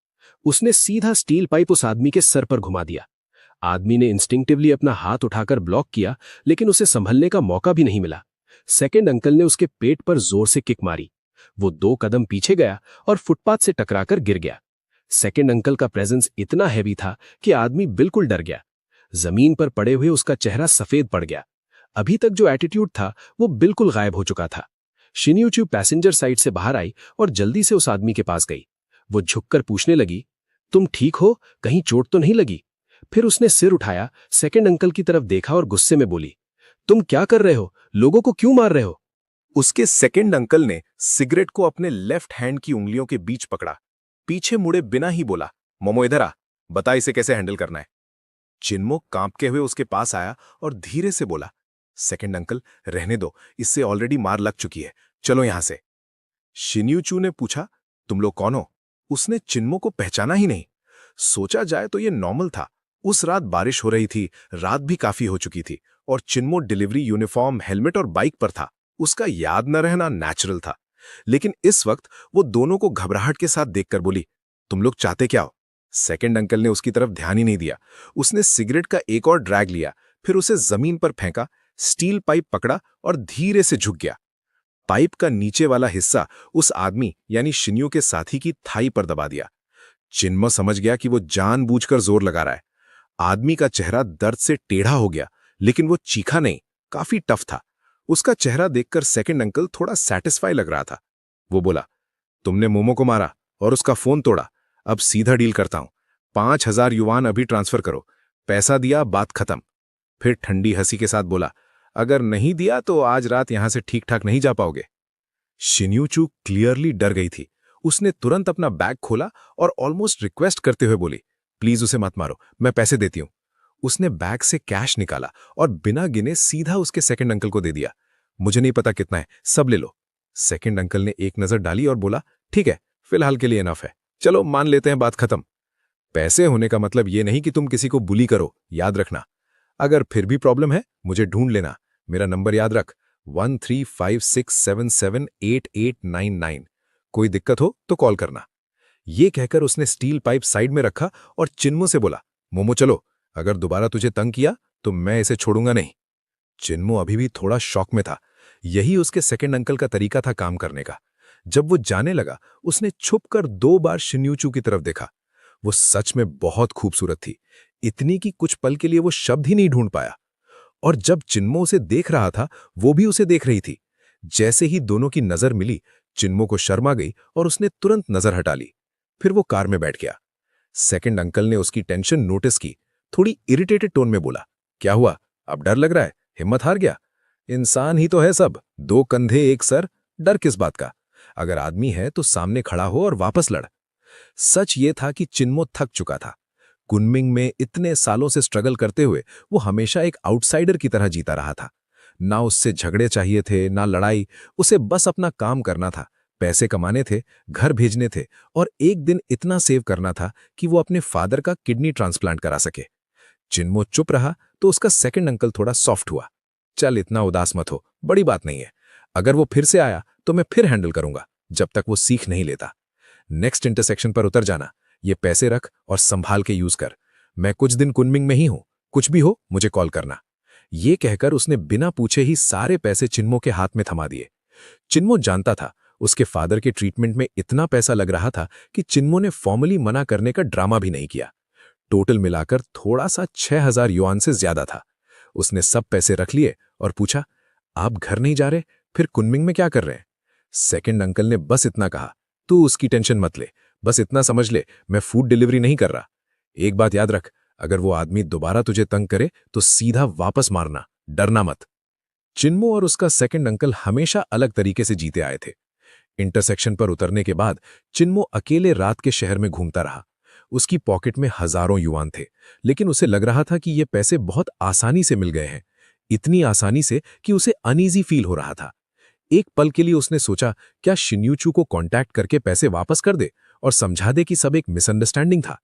उसने सीधा स्टील पाइप उस आदमी के सर पर घुमा दिया। आदमी ने इंस्टिंक्टिवली अपना हाथ उठाकर ब्लॉक किया, लेकिन उसे संभलने का मौका भी नहीं मिला। सेकंड अंकल ने उसके पेट पर जोर से किक मारी। वो 2 कदम पीछे गया और फुटपाथ से टकराकर गिर गया। सेकंड अंकल का प्रेजेंस इतना हैवी था कि आदमी बिल्कुल डर गया। जमीन पर पड़े हुए उसका चेहरा सफेद पड़ गया। अभी तक जो एटीट्यूड था वो बिल्कुल गायब हो चुका था। शिन्यूचू पैसेंजर साइड से बाहर आई और जल्दी से उस आदमी के पास गई। वो झुककर पूछने लगी, तुम ठीक हो? कहीं चोट तो नहीं लगी? फिर उसने सिर उठाया, सेकंड अंकल की तरफ देखा और गुस्से में बोली, तुम क्या कर रहे हो? लोगों को क्यों मार रहे हो? उसके सेकंड अंकल ने सिगरेट को अपने लेफ्ट हैंड की उंगलियों के बीच पकड़ा, पीछे मुड़े बिना ही बोला, मोमो इधर आ, बता इसे कैसे हैंडल करना है। चिन्मो कांपते हुए उसके पास आया और धीरे से बोला, सेकंड अंकल रहने दो, इससे ऑलरेडी मार लग चुकी है, चलो यहां से। शिन्यूचू ने पूछा, तुम लोग कौन हो? उसने चिन्मो को पहचाना ही नहीं। सोचा जाए तो यह नॉर्मल था। उस रात बारिश हो रही थी, रात भी काफी हो चुकी थी और चिन्मो डिलीवरी यूनिफॉर्म, हेलमेट और बाइक पर था। उसका याद न रहना नेचुरल था, लेकिन इस वक्त वो दोनों को घबराहट के साथ देखकर बोली, तुम लोग चाहते क्या हो? सेकंड अंकल ने उसकी तरफ ध्यान ही नहीं दिया। उसने सिगरेट का एक और ड्रैग लिया, फिर उसे जमीन पर फेंका, स्टील पाइप पकड़ा और धीरे से झुक गया। पाइप का नीचे वाला हिस्सा उस आदमी यानी शिन्यू के साथी की थाई पर दबा दिया। चिन्मो समझ गया कि वो जानबूझकर जोर लगा रहा है। आदमी का चेहरा दर्द से टेढ़ा हो गया, लेकिन वो चीखा नहीं, काफी टफ था। उसका चेहरा देखकर सेकंड अंकल थोड़ा सैटिस्फाई लग रहा था। वो बोला, तुमने मोमो को मारा और उसका फोन तोड़ा, अब सीधा डील करता हूं। 5000 युआन अभी ट्रांसफर करो। पैसा दिया, बात खत्म। फिर ठंडी हंसी के साथ बोला, अगर नहीं दिया तो आज रात यहां से ठीक ठाक नहीं जा पाओगे। शिन्यूचू क्लियरली डर गई थी। उसने तुरंत अपना बैग खोला और ऑलमोस्ट रिक्वेस्ट करते हुए बोली, प्लीज उसे मत मारो, मैं पैसे देती हूं। उसने बैग से कैश निकाला और बिना गिने सीधा उसके सेकंड अंकल को दे दिया। मुझे नहीं पता कितना है, सब ले लो। सेकंड अंकल ने एक नजर डाली और बोला, ठीक है, फिलहाल के लिए इनफ है, चलो मान लेते हैं, बात खत्म। पैसे होने का मतलब ये नहीं कि तुम किसी को बुली करो, याद रखना। अगर फिर भी प्रॉब्लम है मुझे ढूंढ लेना, मेरा नंबर याद रख, 1356778899। कोई दिक्कत हो तो कॉल करना। ये कहकर उसने स्टील पाइप साइड में रखा और चिन्मो से बोला, मोमो चलो, अगर दोबारा तुझे तंग किया तो मैं इसे छोड़ूंगा नहीं। चिन्मो अभी भी थोड़ा शॉक में था। यही उसके सेकंड अंकल का तरीका था काम करने का। जब वो जाने लगा, उसने छुपकर 2 बार शिन्यूचू की तरफ देखा। वो सच में बहुत खूबसूरत थी, इतनी कि कुछ पल के लिए वो शब्द ही नहीं ढूंढ पाया। और जब चिन्मो उसे देख रहा था, वो भी उसे देख रही थी। जैसे ही दोनों की नजर मिली, चिन्मो को शर्म आ गई और उसने तुरंत नजर हटा ली। फिर वो कार में बैठ गया। सेकंड अंकल ने उसकी टेंशन नोटिस की, थोड़ी इरिटेटेड टोन में बोला, क्या हुआ, अब डर लग रहा है? हिम्मत हार गया? इंसान ही तो है सब, 2 कंधे एक सर, डर किस बात का? अगर आदमी है तो सामने खड़ा हो और वापस लड़। सच ये था कि चिन्मो थक चुका था। कुनमिंग में इतने सालों से स्ट्रगल करते हुए वो हमेशा एक आउटसाइडर की तरह जीता रहा था। ना उससे झगड़े चाहिए थे, ना लड़ाई। उसे बस अपना काम करना था, पैसे कमाने थे, घर भेजने थे और एक दिन इतना सेव करना था कि वो अपने फादर का किडनी ट्रांसप्लांट करा सके। चिन्मो चुप रहा तो उसका सेकंड अंकल थोड़ा सॉफ्ट हुआ। चल इतना उदास मत हो, बड़ी बात नहीं है। अगर वो फिर से आया तो मैं फिर हैंडल करूंगा, जब तक वो सीख नहीं लेता। नेक्स्ट इंटरसेक्शन पर उतर जाना, ये पैसे रख और संभाल के यूज कर। मैं कुछ दिन कुनमिंग में ही हूं, कुछ भी हो मुझे कॉल करना। ये कहकर उसने बिना पूछे ही सारे पैसे चिन्मो के हाथ में थमा दिए। चिन्मो जानता था उसके फादर के ट्रीटमेंट में इतना पैसा लग रहा था कि चिन्मो ने फॉर्मली मना करने का ड्रामा भी नहीं किया। टोटल मिलाकर थोड़ा सा 6000 युआन से ज्यादा था। उसने सब पैसे रख लिए और पूछा, आप घर नहीं जा रहे, फिर कुनमिंग में क्या कर रहे हैं? सेकंड अंकल ने बस इतना कहा, तू उसकी टेंशन मत ले, बस इतना समझ ले, मैं फूड डिलीवरी नहीं कर रहा। एक बात याद रख, अगर वो आदमी दोबारा तुझे तंग करे तो सीधा वापस मारना, डरना मत। चिन्मो और उसका सेकंड अंकल हमेशा अलग तरीके से जीते आए थे। इंटरसेक्शन पर उतरने के बाद चिन्मो अकेले रात के शहर में घूमता रहा। उसकी पॉकेट में हजारों युआन थे, लेकिन उसे लग रहा था कि ये पैसे बहुत आसानी से मिल गए हैं, इतनी आसानी से कि उसे अनईजी फील हो रहा था। एक पल के लिए उसने सोचा, क्या शिन्यूचू को कांटेक्ट करके पैसे वापस कर दे और समझा दे कि सब एक मिसअंडरस्टैंडिंग था।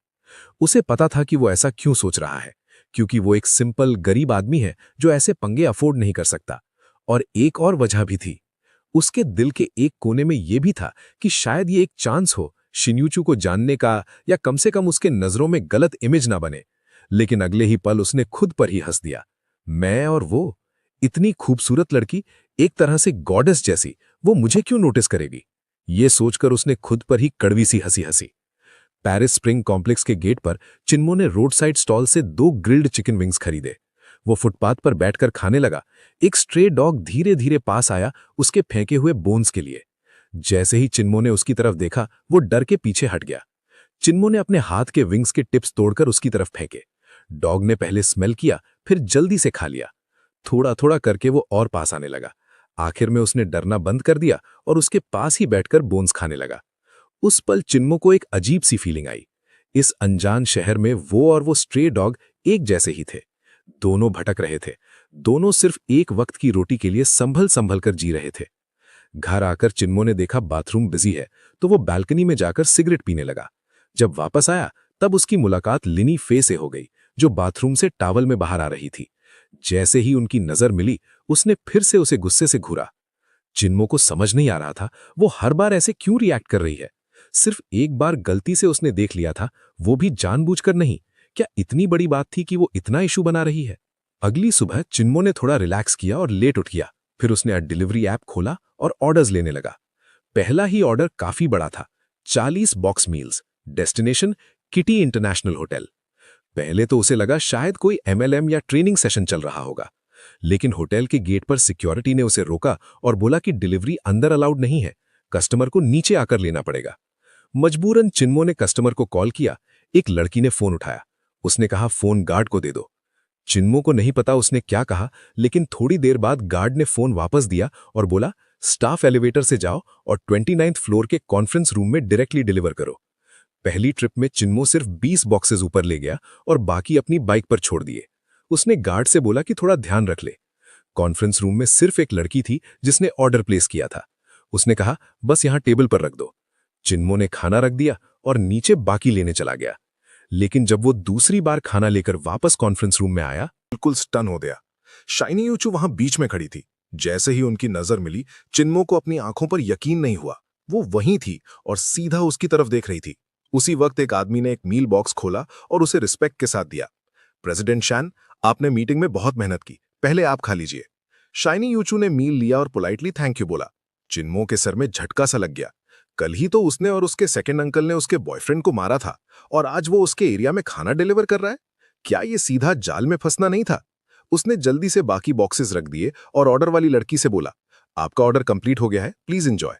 उसे पता था कि वो ऐसा क्यों सोच रहा है, क्योंकि वो एक सिंपल गरीब आदमी है जो ऐसे पंगे अफोर्ड नहीं कर सकता। और एक और वजह भी थी, उसके दिल के एक कोने में यह भी था कि शायद ये एक चांस हो शिन्यूचू को जानने का, या कम से कम उसके नजरों में गलत इमेज ना बने। लेकिन अगले ही पल उसने खुद पर ही हंस दिया। मैं और वो, इतनी खूबसूरत लड़की, एक तरह से गॉडेस जैसी, वो मुझे क्यों नोटिस करेगी? ये सोचकर उसने खुद पर ही कड़वी सी हंसी हंसी। पेरिस स्प्रिंग कॉम्प्लेक्स के गेट पर चिन्मो ने रोड साइड स्टॉल से 2 ग्रिल्ड चिकन विंग्स खरीदे। वो फुटपाथ पर बैठकर खाने लगा। एक स्ट्रे डॉग धीरे धीरे पास आया उसके फेंके हुए बोन्स के लिए। जैसे ही चिन्मो ने उसकी तरफ देखा, वो डर के पीछे हट गया। चिन्मो ने अपने हाथ के विंग्स के टिप्स तोड़कर उसकी तरफ फेंके। डॉग ने पहले स्मेल किया, फिर जल्दी से खा लिया। थोड़ा थोड़ा करके वो और पास आने लगा। आखिर में उसने डरना बंद कर दिया और उसके पास ही बैठकर बोन्स खाने लगा। उस पल चिन्मो को एक अजीब सी फीलिंग आई। इस अनजान शहर में वो और वो स्ट्रे डॉग एक जैसे ही थे। दोनों भटक रहे थे। दोनों सिर्फ एक वक्त की रोटी के लिए संभल संभल कर जी रहे थे। घर आकर चिन्मो ने देखा बाथरूम बिजी है, तो वो बालकनी में जाकर सिगरेट पीने लगा। जब वापस आया तब उसकी मुलाकात लिनी फे से हो गई, जो बाथरूम से टॉवल में बाहर आ रही थी। जैसे ही उनकी नजर मिली, उसने फिर से उसे गुस्से से घूरा। चिन्मो को समझ नहीं आ रहा था वो हर बार ऐसे क्यों रिएक्ट कर रही है। सिर्फ एक बार गलती से उसने देख लिया था, वो भी जानबूझकर नहीं। क्या इतनी बड़ी बात थी कि वो इतना इशू बना रही है? अगली सुबह चिन्मो ने थोड़ा रिलैक्स किया और लेट उठ गया। फिर उसने डिलीवरी ऐप खोला और ऑर्डर्स लेने लगा। पहला ही ऑर्डर काफी बड़ा था, 40 box meals, destination kitty international hotel. पहले तो उसे लगा शायद कोई MLM या ट्रेनिंग सेशन चल रहा होगा, लेकिन होटल के गेट पर सिक्योरिटी ने उसे रोका और बोला कि डिलीवरी अंदर अलाउड नहीं है, कस्टमर को नीचे आकर लेना पड़ेगा। मजबूरन चिन्मो ने कस्टमर को कॉल किया। एक लड़की ने फोन उठाया। उसने कहा फोन गार्ड को दे दो। चिन्मो को नहीं पता उसने क्या कहा, लेकिन थोड़ी देर बाद गार्ड ने फोन वापस दिया और बोला स्टाफ एलिवेटर से जाओ और 29th फ्लोर के कॉन्फ्रेंस रूम में डायरेक्टली डिलीवर करो। पहली ट्रिप में चिन्मो सिर्फ 20 बॉक्सेस ऊपर ले गया और बाकी अपनी बाइक पर छोड़ दिए। उसने गार्ड से बोला कि थोड़ा ध्यान रख ले। कॉन्फ्रेंस रूम में सिर्फ एक लड़की थी जिसने ऑर्डर प्लेस किया था। उसने कहा बस यहां टेबल पर रख दो। चिन्मो ने खाना रख दिया और नीचे बाकी लेने चला गया। लेकिन जब वो दूसरी बार खाना लेकर वापस कॉन्फ्रेंस रूम में आया, बिल्कुल स्टन हो गया। शाइनी यूचू वहां बीच में खड़ी थी। जैसे ही उनकी नजर मिली, चिन्मो को अपनी आंखों पर यकीन नहीं हुआ। वो वहीं थी और सीधा उसकी तरफ देख रही थी। उसी वक्त एक आदमी ने एक मील बॉक्स खोला और उसे रिस्पेक्ट के साथ दिया। प्रेसिडेंट शैन, आपने मीटिंग में बहुत मेहनत की, पहले आप खा लीजिए। शाइनी यूचू ने मील लिया और पोलाइटली थैंक यू बोला। चिन्मो के सर में झटका सा लग गया। कल ही तो उसने और उसके सेकंड अंकल ने उसके बॉयफ्रेंड को मारा था और आज वो उसके एरिया में खाना डिलीवर कर रहा है। क्या ये सीधा जाल में फंसना नहीं था? उसने जल्दी से बाकी बॉक्सेस रख दिए और ऑर्डर वाली लड़की से बोला, आपका ऑर्डर कंप्लीट हो गया है, प्लीज एंजॉय।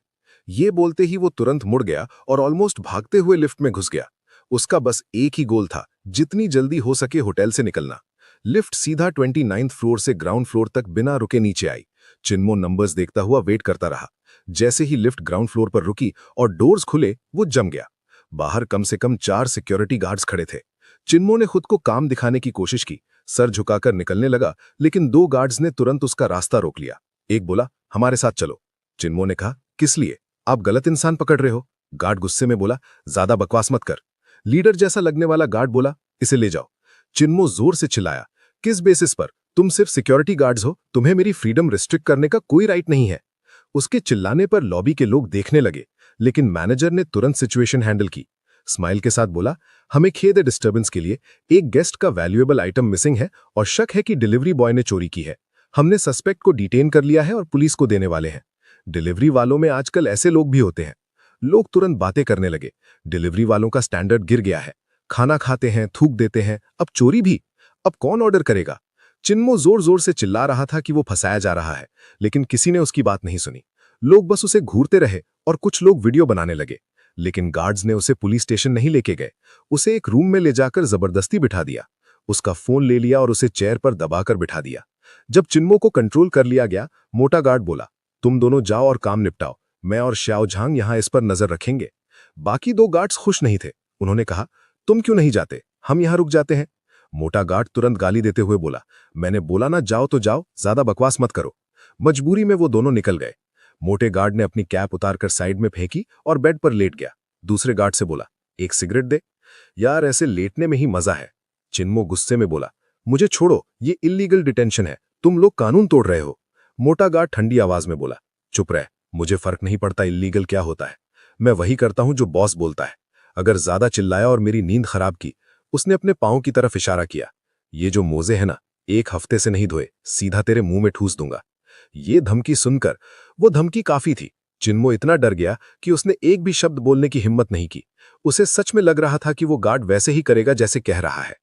ये बोलते ही वो तुरंत मुड़ गया और ऑलमोस्ट भागते हुए लिफ्ट में घुस गया। उसका बस एक ही गोल था, जितनी जल्दी हो सके होटल से निकलना। लिफ्ट सीधा 29th फ्लोर से ग्राउंड फ्लोर तक बिना रुके नीचे आई। चिन्मो नंबर्स देखता हुआ वेट करता रहा। जैसे ही लिफ्ट ग्राउंड फ्लोर पर रुकी और डोर्स खुले, वो जम गया। बाहर कम से कम 4 सिक्योरिटी गार्ड्स खड़े थे। चिन्मो ने खुद को काम दिखाने की कोशिश की, सर झुकाकर निकलने लगा, लेकिन 2 गार्ड्स ने तुरंत उसका रास्ता रोक लिया। एक बोला, हमारे साथ चलो। चिन्मो ने कहा, किस लिए? आप गलत इंसान पकड़ रहे हो। गार्ड गुस्से में बोला, ज्यादा बकवास मत कर। लीडर जैसा लगने वाला गार्ड बोला, इसे ले जाओ। चिन्मो जोर से चिल्लाया, किस बेसिस पर? तुम सिर्फ सिक्योरिटी गार्ड्स हो, तुम्हें मेरी फ्रीडम रिस्ट्रिक्ट करने का कोई राइट नहीं है। उसके चिल्लाने पर लॉबी के लोग देखने लगे, लेकिन मैनेजर ने तुरंत सिचुएशन हैंडल की। स्माइल के साथ बोला, हमें खेद है डिस्टर्बेंस के लिए। एक गेस्ट का वैल्यूएबल आइटम मिसिंग है और शक है कि डिलीवरी बॉय ने चोरी की है। हमने सस्पेक्ट को डिटेन कर लिया है और पुलिस को देने वाले हैं। डिलीवरी वालों में आजकल ऐसे लोग भी होते हैं। लोग तुरंत बातें करने लगे। डिलीवरी वालों का स्टैंडर्ड गिर गया है। खाना खाते हैं, थूक देते हैं, अब चोरी भी। अब कौन ऑर्डर करेगा? चिन्मो जोर जोर से चिल्ला रहा था कि वो फंसाया जा रहा है, लेकिन किसी ने उसकी बात नहीं सुनी। लोग बस उसे घूरते रहे और कुछ लोग वीडियो बनाने लगे, लेकिन गार्ड्स ने उसे पुलिस स्टेशन नहीं लेके गए। उसे एक रूम में ले जाकर जबरदस्ती बिठा दिया। उसका फोन ले लिया और उसे चेयर पर दबाकर बिठा दिया। जब चिन्मो को कंट्रोल कर लिया गया, मोटा गार्ड बोला, तुम दोनों जाओ और काम निपटाओ, मैं और श्याओ झांग यहां इस पर नजर रखेंगे। बाकी 2 गार्ड्स खुश नहीं थे। उन्होंने कहा, तुम क्यों नहीं जाते, हम यहां रुक जाते हैं। मोटा गार्ड तुरंत गाली देते हुए बोला, मैंने बोला ना जाओ तो जाओ, ज्यादा बकवास मत करो। मजबूरी में वो दोनों निकल गए। मोटे गार्ड ने अपनी कैप उतारकर साइड में फेंकी और बेड पर लेट गया। दूसरे गार्ड से बोला, एक सिगरेट दे। यार, ऐसे लेटने में ही मजा है। चिन्मो गुस्से में बोला, मुझे छोड़ो, ये इल्लीगल डिटेंशन है, तुम लोग कानून तोड़ रहे हो। मोटा गार्ड ठंडी आवाज में बोला, चुप रह, मुझे फर्क नहीं पड़ता इल्लीगल क्या होता है। मैं वही करता हूं जो बॉस बोलता है। अगर ज्यादा चिल्लाया और मेरी नींद खराब की, उसने अपने पांव की तरफ इशारा किया। ये जो मोजे हैं ना, 1 हफ्ते से नहीं धोए, सीधा तेरे मुंह में ठूस दूंगा। ये धमकी सुनकर, वो धमकी काफी थी, चिन्मो इतना डर गया कि उसने एक भी शब्द बोलने की हिम्मत नहीं की। उसे सच में लग रहा था कि वो गार्ड वैसे ही करेगा जैसे कह रहा है।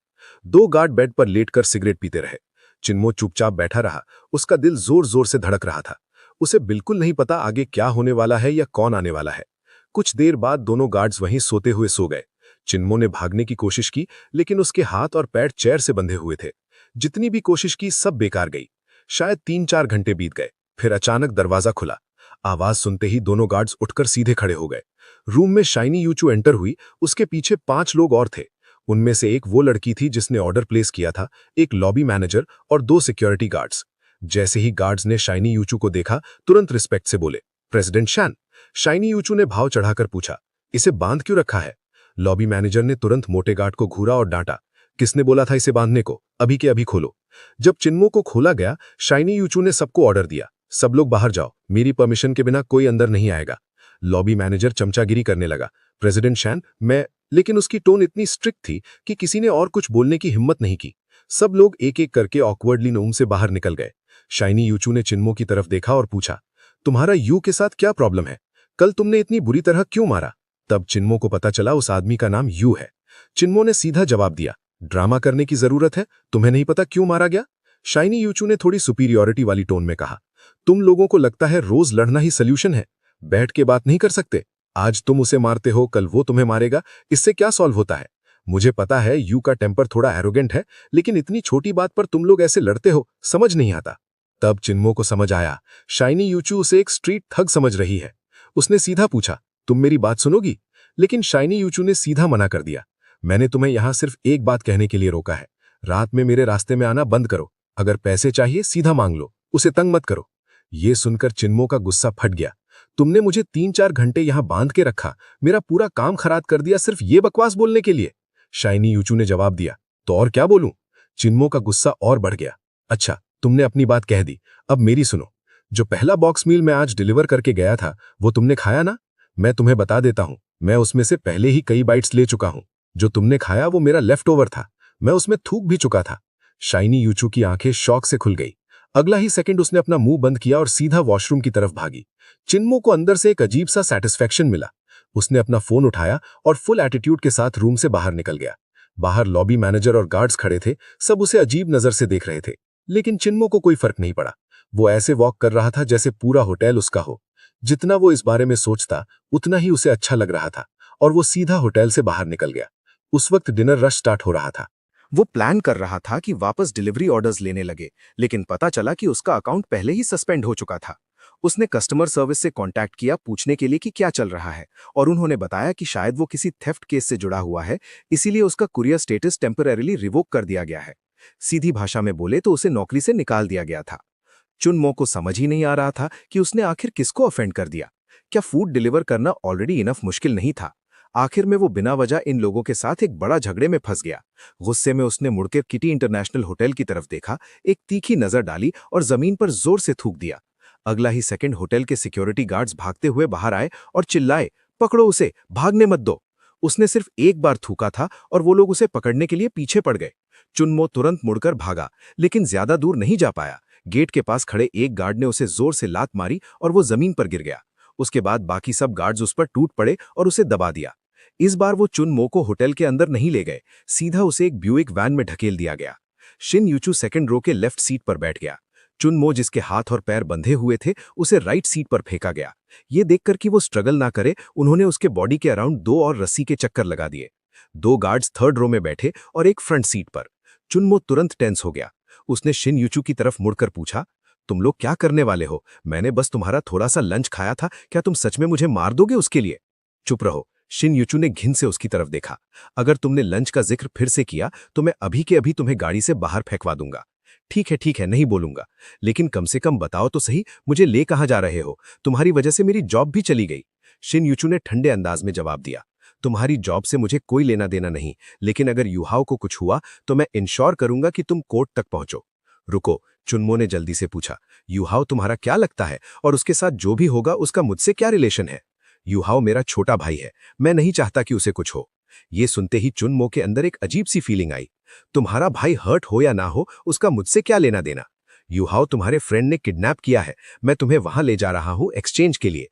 2 गार्ड बेड पर लेटकर सिगरेट पीते रहे। चिन्मो चुपचाप बैठा रहा, उसका दिल जोर जोर से धड़क रहा था। उसे बिल्कुल नहीं पता आगे क्या होने वाला है या कौन आने वाला है। कुछ देर बाद दोनों गार्ड्स वहीं सोते हुए सो गए। चिन्मो ने भागने की कोशिश की, लेकिन उसके हाथ और पैर चेयर से बंधे हुए थे। जितनी भी कोशिश की सब बेकार गई। शायद 3-4 घंटे बीत गए, फिर अचानक दरवाजा खुला। आवाज सुनते ही दोनों गार्ड्स उठकर सीधे खड़े हो गए। रूम में शाइनी यूचू एंटर हुई, उसके पीछे 5 लोग और थे। उनमें से एक वो लड़की थी जिसने ऑर्डर प्लेस किया था, एक लॉबी मैनेजर और 2 सिक्योरिटी गार्ड्स। जैसे ही गार्ड्स ने शाइनी यूचू को देखा, तुरंत रिस्पेक्ट से बोले, प्रेसिडेंट शैन। शाइनी यूचू ने भाव चढ़ाकर पूछा, इसे बांध क्यों रखा है? लॉबी मैनेजर ने तुरंत मोटे गार्ड को घूरा और डांटा, किसने बोला था इसे बांधने को? अभी के अभी खोलो। जब चिन्मो को खोला गया, शाइनी यूचू ने सबको ऑर्डर दिया, सब लोग बाहर जाओ, मेरी परमिशन के बिना कोई अंदर नहीं आएगा। लॉबी मैनेजर चमचागिरी करने लगा, प्रेसिडेंट शैन, मैं। लेकिन उसकी टोन इतनी स्ट्रिक्ट थी कि किसी ने और कुछ बोलने की हिम्मत नहीं की। सब लोग एक एक करके ऑकवर्डली रूम से बाहर निकल गए। शाइनी यूचू ने चिन्मो की तरफ देखा और पूछा, तुम्हारा यू के साथ क्या प्रॉब्लम है? कल तुमने इतनी बुरी तरह क्यों मारा? तब चिन्मो को पता चला उस आदमी का नाम यू है। चिन्मो ने सीधा जवाब दिया, ड्रामा करने की जरूरत है? तुम्हें नहीं पता क्यों मारा गया? शाइनी यूचू ने थोड़ी सुपीरियॉरिटी वाली टोन में कहा, तुम लोगों को लगता है रोज लड़ना ही सल्यूशन है, बैठ के बात नहीं कर सकते? आज तुम उसे मारते हो, कल वो तुम्हें मारेगा, इससे क्या सॉल्व होता है? मुझे पता है यू का टेम्पर थोड़ा एरोगेंट है, लेकिन इतनी छोटी बात पर तुम लोग ऐसे लड़ते हो, समझ नहीं आता। तब चिन्मो को समझ आया, शाइनी यूचू उसे एक स्ट्रीट थग समझ रही है। उसने सीधा पूछा, तुम मेरी बात सुनोगी? लेकिन शाइनी यूचू ने सीधा मना कर दिया, मैंने तुम्हें यहां सिर्फ एक बात कहने के लिए रोका है, रात में मेरे रास्ते में आना बंद करो। अगर पैसे चाहिए सीधा मांग लो, उसे तंग मत करो। ये सुनकर चिन्मो का गुस्सा फट गया, तुमने मुझे 3-4 घंटे यहां बांध के रखा, मेरा पूरा काम खराब कर दिया सिर्फ ये बकवास बोलने के लिए। शाइनी यूचू ने जवाब दिया, तो और क्या बोलूं? चिन्मो का गुस्सा और बढ़ गया। अच्छा, तुमने अपनी बात कह दी, अब मेरी सुनो। जो पहला बॉक्स मील मैं आज डिलीवर करके गया था, वो तुमने खाया ना? मैं तुम्हें बता देता हूं, मैं उसमें से पहले ही कई बाइट्स ले चुका हूं। जो तुमने खाया वो मेरा लेफ्ट ओवर था, मैं उसमें थूक भी चुका था। शाइनी यूचू की आंखें शौक से खुल गई। अगला ही सेकंड उसने अपना मुंह बंद किया और सीधा वॉशरूम की तरफ भागी। चिन्मो को अंदर से एक अजीब सा सैटिस्फैक्शन मिला। उसने अपना फोन उठाया और फुल एटीट्यूड के साथ रूम से बाहर निकल गया। बाहर लॉबी मैनेजर और गार्ड्स खड़े थे, सब उसे अजीब नजर से देख रहे थे, लेकिन चिन्मो को कोई फर्क नहीं पड़ा। वो ऐसे वॉक कर रहा था जैसे पूरा होटल उसका हो। जितना वो इस बारे में सोचता, उतना ही उसे अच्छा लग रहा था, और वो सीधा होटल से बाहर निकल गया। उस वक्त डिनर रश स्टार्ट हो रहा था। वो प्लान कर रहा था कि वापस डिलीवरी ऑर्डर्स लेने लगे, लेकिन पता चला कि उसका अकाउंट पहले ही सस्पेंड हो चुका था। उसने कस्टमर सर्विस से कांटेक्ट किया पूछने के लिए कि क्या चल रहा है, और उन्होंने बताया कि शायद वो किसी थेफ्ट केस से जुड़ा हुआ है, इसीलिए उसका कुरियर स्टेटस टेम्परेरीली रिवोक कर दिया गया है। सीधी भाषा में बोले तो उसे नौकरी से निकाल दिया गया था। चुनमो को समझ ही नहीं आ रहा था कि उसने आखिर किसको ऑफेंड कर दिया। क्या फूड डिलीवर करना ऑलरेडी इनफ मुश्किल नहीं था? आखिर में वो बिना वजह इन लोगों के साथ एक बड़ा झगड़े में फंस गया। गुस्से में उसने मुड़कर किटी इंटरनेशनल होटल की तरफ देखा, एक तीखी नजर डाली और जमीन पर जोर से थूक दिया। अगला ही सेकंड होटल के सिक्योरिटी गार्ड्स भागते हुए बाहर आए और चिल्लाए, पकड़ो उसे, भागने मत दो। उसने सिर्फ एक बार थूका था और वो लोग उसे पकड़ने के लिए पीछे पड़ गए। चुनमो तुरंत मुड़कर भागा, लेकिन ज्यादा दूर नहीं जा पाया। गेट के पास खड़े एक गार्ड ने उसे जोर से लात मारी और वो जमीन पर गिर गया। उसके बाद बाकी सब गार्ड्स उस पर टूट पड़े और उसे दबा दिया। इस बार वो चुनमो को होटल के अंदर नहीं ले गए, सीधा उसे एक ब्यूइक वैन में ढकेल दिया गया। शिन यूचू सेकंड रो के लेफ्ट सीट पर बैठ गया। चुनमो जिसके हाथ और पैर बंधे हुए थे, उसे राइट सीट पर फेंका गया। ये देखकर कि वो स्ट्रगल ना करे, उन्होंने उसके बॉडी के अराउंड 2 और रस्सी के चक्कर लगा दिए। 2 गार्ड्स थर्ड रो में बैठे और एक फ्रंट सीट पर। चुनमो तुरंत टेंस हो गया। उसने शिन यूचू की तरफ मुड़कर पूछा, तुम लोग क्या करने वाले हो? मैंने बस तुम्हारा थोड़ा सा लंच खाया था, क्या तुम सच में मुझे मार दोगे उसके लिए? चुप रहो। शिन यूचू ने घिन से उसकी तरफ देखा। अगर तुमने लंच का जिक्र फिर से किया तो मैं अभी के अभी तुम्हें गाड़ी से बाहर फेंकवा दूंगा। ठीक है, नहीं बोलूंगा, लेकिन कम से कम बताओ तो सही, मुझे ले कहां जा रहे हो? तुम्हारी वजह से मेरी जॉब भी चली गई। शिन यूचू ने ठंडे अंदाज में जवाब दिया, तुम्हारी जॉब से मुझे कोई लेना देना नहीं, लेकिन अगर युहाओ को कुछ हुआ तो मैं इंश्योर करूंगा कि तुम कोर्ट तक पहुंचो। रुको, चुनमो ने जल्दी से पूछा, युहाओ तुम्हारा क्या लगता है, और उसके साथ जो भी होगा उसका मुझसे क्या रिलेशन है? युहाओ मेरा छोटा भाई है, मैं नहीं चाहता कि उसे कुछ हो। ये सुनते ही चुनमो के अंदर एक अजीब सी फीलिंग आई। तुम्हारा भाई हर्ट हो या ना हो, उसका मुझसे क्या लेना देना। युहाओ तुम्हारे फ्रेंड ने किडनैप किया है, मैं तुम्हें वहां ले जा रहा हूं एक्सचेंज के लिए।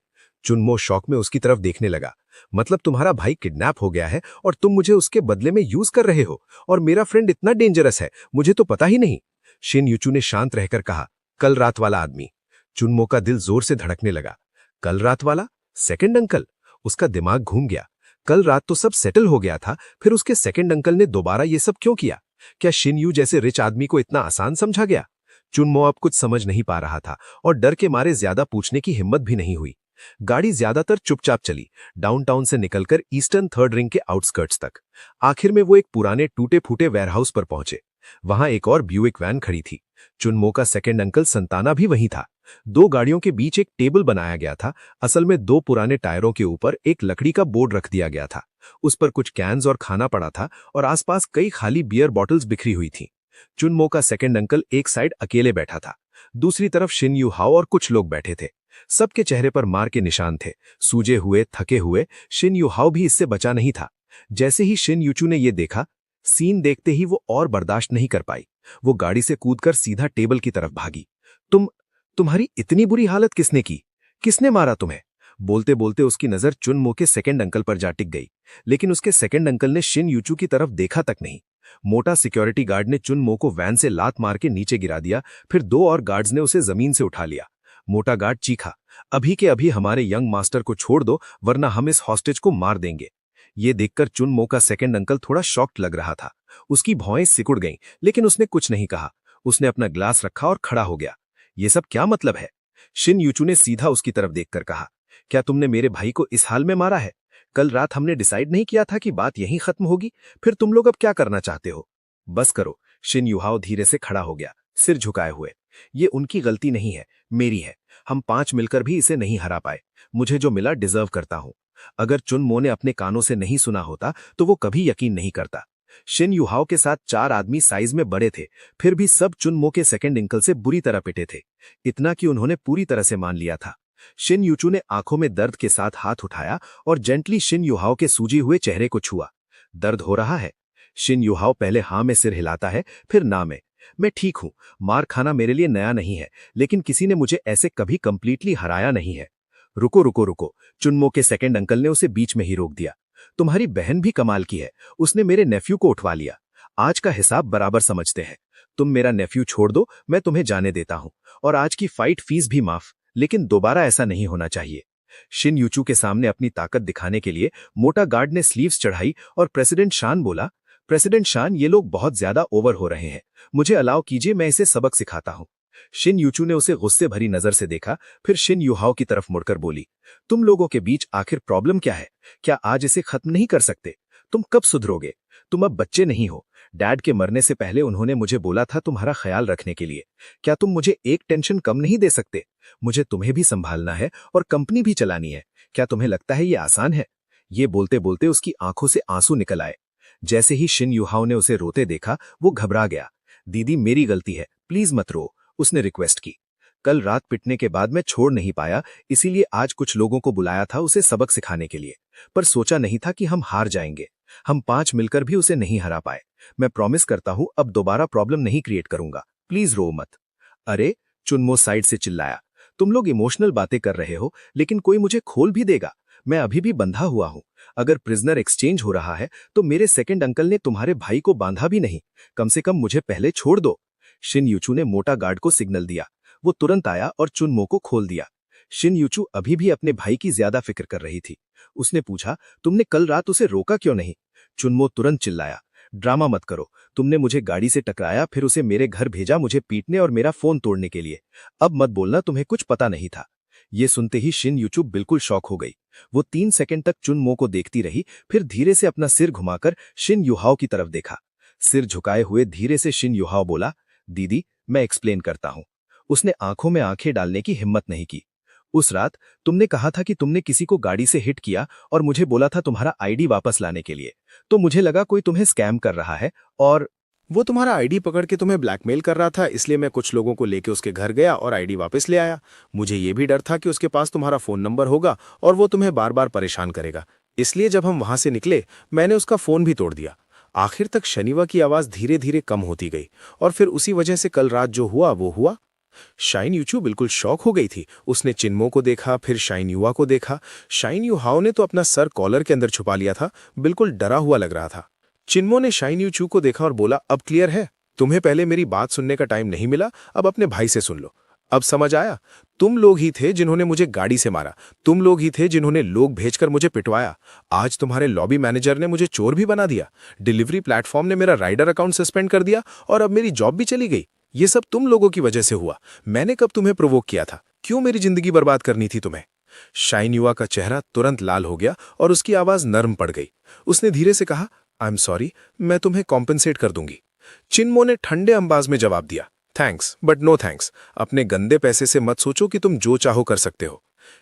चुनमो शौक में उसकी तरफ देखने लगा। मतलब तुम्हारा भाई किडनैप हो गया है और तुम मुझे उसके बदले में यूज कर रहे हो, और मेरा फ्रेंड इतना डेंजरस है, मुझे तो पता ही नहीं। शिन यूचू ने शांत रहकर कहा, कल रात वाला आदमी। चुनमो का दिल जोर से धड़कने लगा। कल रात वाला? Second uncle? उसका दिमाग घूम गया। कल रात तो सब सेटल हो गया था, फिर उसके सेकंड अंकल ने दोबारा ये सब क्यों किया? क्या शिन यू जैसे रिच आदमी को इतना आसान समझा गया? चुनमो अब कुछ समझ नहीं पा रहा था और डर के मारे ज्यादा पूछने की हिम्मत भी नहीं हुई। गाड़ी ज्यादातर चुपचाप चली, डाउनटाउन से निकलकर ईस्टर्न थर्ड रिंग के आउटस्कर्ट्स तक। आखिर में वो एक पुराने टूटे फूटे वेयरहाउस पर पहुंचे। वहां एक और ब्यूइक वैन खड़ी थी। चुनमो का सेकंड अंकल संताना भी वहीं था। दो गाड़ियों के बीच एक टेबल बनाया गया था। असल में दो पुराने टायरों के ऊपर एक लकड़ी का बोर्ड रख दिया गया था। उस पर कुछ कैन्स और खाना पड़ा था और आसपास कई खाली बियर बॉटल्स बिखरी हुई थी। चुनमो का सेकंड अंकल एक साइड अकेले बैठा था। दूसरी तरफ शिन यूहाओ और कुछ लोग बैठे थे। सबके चेहरे पर मार के निशान थे, सूजे हुए, थके हुए। शिन यूहाओ भी इससे बचा नहीं था। जैसे ही शिन यूचू ने यह देखा, सीन देखते ही वो और बर्दाश्त नहीं कर पाई। वो गाड़ी से कूदकर सीधा टेबल की तरफ भागी। तुम्हारी इतनी बुरी हालत किसने की? किसने मारा तुम्हें? बोलते बोलते उसकी नजर चुनमो के सेकंड अंकल पर जा टिक गई, लेकिन उसके सेकंड अंकल ने शिन यूचू की तरफ देखा तक नहीं। मोटा सिक्योरिटी गार्ड ने चुनमो को वैन से लात मार के नीचे गिरा दिया, फिर दो और गार्ड्स ने उसे जमीन से उठा लिया। मोटा गार्ड चीखा, अभी के अभी हमारे यंग मास्टर को छोड़ दो, वरना हम इस हॉस्टेज को मार देंगे। ये देखकर चुनमो का सेकंड अंकल थोड़ा शॉक्ड लग रहा था। उसकी भौएं सिकुड़ गईं, लेकिन उसने कुछ नहीं कहा। उसने अपना ग्लास रखा और खड़ा हो गया। ये सब क्या मतलब है? शिन यूचू ने सीधा उसकी तरफ देखकर कहा, क्या तुमने मेरे भाई को इस हाल में मारा है? कल रात हमने डिसाइड नहीं किया था कि बात यहीं खत्म होगी? फिर तुम लोग अब क्या करना चाहते हो? बस करो। शिन यूहाओ धीरे से खड़ा हो गया, सिर झुकाए हुए। ये उनकी गलती नहीं है, मेरी है। हम 5 मिलकर भी इसे नहीं हरा पाए। मुझे जो मिला डिजर्व करता हूं। अगर चुनमो ने अपने कानों से नहीं सुना होता तो वो कभी यकीन नहीं करता। शिन यूहाओ के साथ 4 आदमी साइज में बड़े थे, फिर भी सब चुनमो के सेकंड अंकल से बुरी तरह पिटे थे। इतना कि उन्होंने पूरी तरह से मान लिया था। शिन यूचू ने आंखों में दर्द के साथ हाथ उठाया और जेंटली शिन यूहाओ के सूजी हुए चेहरे को छुआ। दर्द हो रहा है? शिन यूहाओ पहले हाँ में सिर हिलाता है, फिर ना में। मैं ठीक हूं। मार खाना मेरे लिए नया नहीं है, लेकिन किसी ने मुझे ऐसे कभी कंप्लीटली हराया नहीं है। रुको रुको रुको, चुनमो के सेकंड अंकल ने उसे बीच में ही रोक दिया। तुम्हारी बहन भी कमाल की है, उसने मेरे नेफ्यू को उठवा लिया। आज का हिसाब बराबर समझते हैं। तुम मेरा नेफ्यू छोड़ दो, मैं तुम्हें जाने देता हूं, और आज की फाइट फीस भी माफ, लेकिन दोबारा ऐसा नहीं होना चाहिए। शिन यूचू के सामने अपनी ताकत दिखाने के लिए मोटा गार्ड ने स्लीव्स चढ़ाई और प्रेसिडेंट शान बोला, प्रेसिडेंट शान, ये लोग बहुत ज्यादा ओवर हो रहे हैं, मुझे अलाउ कीजिए, मैं इसे सबक सिखाता हूं। शिन यूचू ने उसे गुस्से भरी नजर से देखा, फिर शिन यूहाओ की तरफ मुड़कर बोली, तुम लोगों के बीच आखिर प्रॉब्लम क्या है? क्या आज इसे खत्म नहीं कर सकते? तुम कब सुधरोगे? तुम अब बच्चे नहीं हो। डैड के मरने से पहले उन्होंने मुझे बोला था तुम्हारा ख्याल रखने के लिए। क्या तुम मुझे एक टेंशन कम नहीं दे सकते? मुझे तुम्हें भी संभालना है और कंपनी भी चलानी है। क्या तुम्हें लगता है ये आसान है? ये बोलते बोलते उसकी आंखों से आंसू निकल आए। जैसे ही शिन यूहाओ ने उसे रोते देखा, वो घबरा गया। दीदी, मेरी गलती है, प्लीज मत रो, उसने रिक्वेस्ट की। कल रात पिटने के बाद मैं छोड़ नहीं पाया, इसीलिए आज कुछ लोगों को बुलाया था उसे सबक सिखाने के लिए, पर सोचा नहीं था कि हम हार जाएंगे। हम 5 मिलकर भी उसे नहीं हरा पाए। मैं प्रॉमिस करता हूं अब दोबारा प्रॉब्लम नहीं क्रिएट करूंगा, प्लीज रो मत। अरे, चुनमो साइड से चिल्लाया, तुम लोग इमोशनल बातें कर रहे हो, लेकिन कोई मुझे खोल भी देगा? मैं अभी भी बंधा हुआ हूं। अगर प्रिजनर एक्सचेंज हो रहा है तो मेरे सेकंड अंकल ने तुम्हारे भाई को बांधा भी नहीं। कम से कम मुझे पहले छोड़ दो। शिन यूचू ने मोटा गार्ड को सिग्नल दिया। वो तुरंत आया और चुनमो को खोल दिया। शिन यूचू अभी भी अपने भाई की ज्यादा फिक्र कर रही थी। उसने पूछा, तुमने कल रात उसे रोका क्यों नहीं? चुनमो तुरंत चिल्लाया, ड्रामा मत करो। तुमने मुझे गाड़ी से टकराया, फिर उसे मेरे घर भेजा मुझे पीटने और मेरा फोन तोड़ने के लिए। अब मत बोलना तुम्हें कुछ पता नहीं था। ये सुनते ही शिन यूचू बिल्कुल शॉक हो गई। वो 3 सेकंड तक चुनमो को देखती रही, फिर धीरे से अपना सिर घुमाकर शिन यूहाओ की तरफ देखा। सिर झुकाए हुए धीरे से शिन यूहाओ बोला, दीदी, मैं एक्सप्लेन करता हूं। उसने आंखों में आंखें डालने की हिम्मत नहीं की। उस रात तुमने कहा था कि तुमने किसी को गाड़ी से हिट किया और मुझे बोला था तुम्हारा आईडी वापस लाने के लिए। तो मुझे लगा कोई तुम्हें स्कैम कर रहा है और वो तुम्हारा आईडी पकड़ के तुम्हें ब्लैकमेल कर रहा था, इसलिए मैं कुछ लोगों को लेके उसके घर गया और आईडी वापस ले आया। मुझे ये भी डर था कि उसके पास तुम्हारा फोन नंबर होगा और वो तुम्हें बार बार परेशान करेगा, इसलिए जब हम वहां से निकले मैंने उसका फोन भी तोड़ दिया। आखिर तक शनिवा की आवाज धीरे धीरे कम होती गई और फिर उसी वजह से कल रात जो हुआ वो हुआ। शाइन यूचू बिल्कुल शॉक हो गई थी। उसने चिन्मो को देखा, फिर शाइन युवा को देखा। शाइन युहाओ ने तो अपना सर कॉलर के अंदर छुपा लिया था, बिल्कुल डरा हुआ लग रहा था। चिन्मो ने शाइन यूचू को देखा और बोला, अब क्लियर है? तुम्हें पहले मेरी बात सुनने का टाइम नहीं मिला, अब अपने भाई से सुन लो। अब समझ आया? तुम लोग ही थे जिन्होंने मुझे गाड़ी से मारा, तुम लोग ही थे जिन्होंने लोग भेजकर मुझे पिटवाया। आज तुम्हारे लॉबी मैनेजर ने मुझे चोर भी बना दिया, डिलीवरी प्लेटफॉर्म ने मेरा राइडर अकाउंट सस्पेंड कर दिया और अब मेरी जॉब भी चली गई। ये सब तुम लोगों की वजह से हुआ। मैंने कब तुम्हें प्रोवोक किया था? क्यों मेरी जिंदगी बर्बाद करनी थी तुम्हें? शाइन युवा का चेहरा तुरंत लाल हो गया और उसकी आवाज नर्म पड़ गई। उसने धीरे से कहा, आई एम सॉरी, मैं तुम्हें कॉम्पेंसेट कर दूंगी। चिन्मो ने ठंडे अंदाज में जवाब दिया, थैंक्स बट नो थैंक्स। अपने गंदे पैसे से मत सोचो कि तुम जो चाहो कर सकते हो।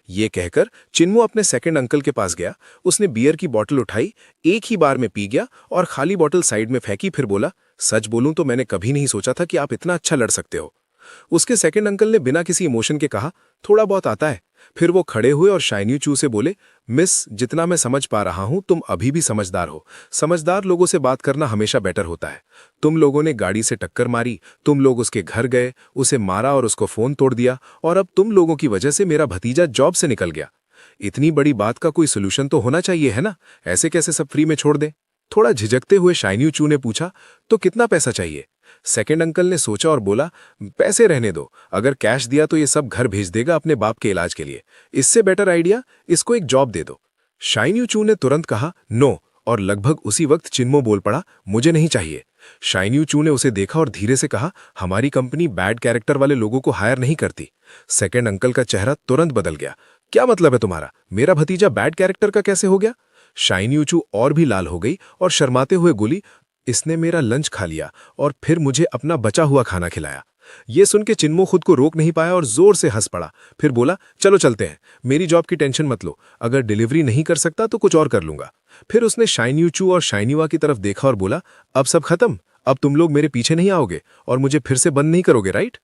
ये कहकर चिन्मो अपने सेकंड अंकल के पास गया। उसने बियर की बोतल उठाई, एक ही बार में पी गया और खाली बोतल साइड में फेंकी, फिर बोला, सच बोलूं तो मैंने कभी नहीं सोचा था कि आप इतना अच्छा लड़ सकते हो। उसके सेकंड अंकल ने बिना किसी इमोशन के कहा, थोड़ा बहुत आता है। फिर वो खड़े हुए और शाइन यूचू से बोले, मिस, जितना मैं समझ पा रहा हूं तुम अभी भी समझदार हो। समझदार लोगों से बात करना हमेशा बेटर होता है। तुम लोगों ने गाड़ी से टक्कर मारी, तुम लोग उसके घर गए, उसे मारा और उसको फोन तोड़ दिया और अब तुम लोगों की वजह से मेरा भतीजा जॉब से निकल गया। इतनी बड़ी बात का कोई सोल्यूशन तो होना चाहिए, है ना? ऐसे कैसे सब फ्री में छोड़ दें? थोड़ा झिझकते हुए शाइन यूचू ने पूछा, तो कितना पैसा चाहिए? सेकंड अंकल ने सोचा और बोला, पैसे रहने दो, अगर कैश दिया तो ये सब घर भेज देगा अपने बाप के इलाज के लिए। इससे बेटर आइडिया, इसको एक जॉब दे दो। शाइन यूचू ने तुरंत कहा, नो, और लगभग उसी वक्त चिन्मो बोल पड़ा, मुझे नहीं चाहिए। शाइन यूचू ने उसे देखा और धीरे से कहा, हमारी कंपनी बैड कैरेक्टर वाले लोगों को हायर नहीं करती। सेकंड अंकल का चेहरा तुरंत बदल गया। क्या मतलब है तुम्हारा? मेरा भतीजा बैड कैरेक्टर का कैसे हो गया? शाइन यूचू और भी लाल हो गई और शर्माते हुए बोली, इसने मेरा लंच खा लिया और फिर मुझे अपना बचा हुआ खाना खिलाया। ये सुन के चिन्मो खुद को रोक नहीं पाया और जोर से हंस पड़ा। फिर बोला, चलो चलते हैं, मेरी जॉब की टेंशन मत लो, अगर डिलीवरी नहीं कर सकता तो कुछ और कर लूंगा। फिर उसने शाइन यूचू और शाइन युवा की तरफ देखा और बोला, अब सब खत्म, अब तुम लोग मेरे पीछे नहीं आओगे और मुझे फिर से बंद नहीं करोगे, राइट?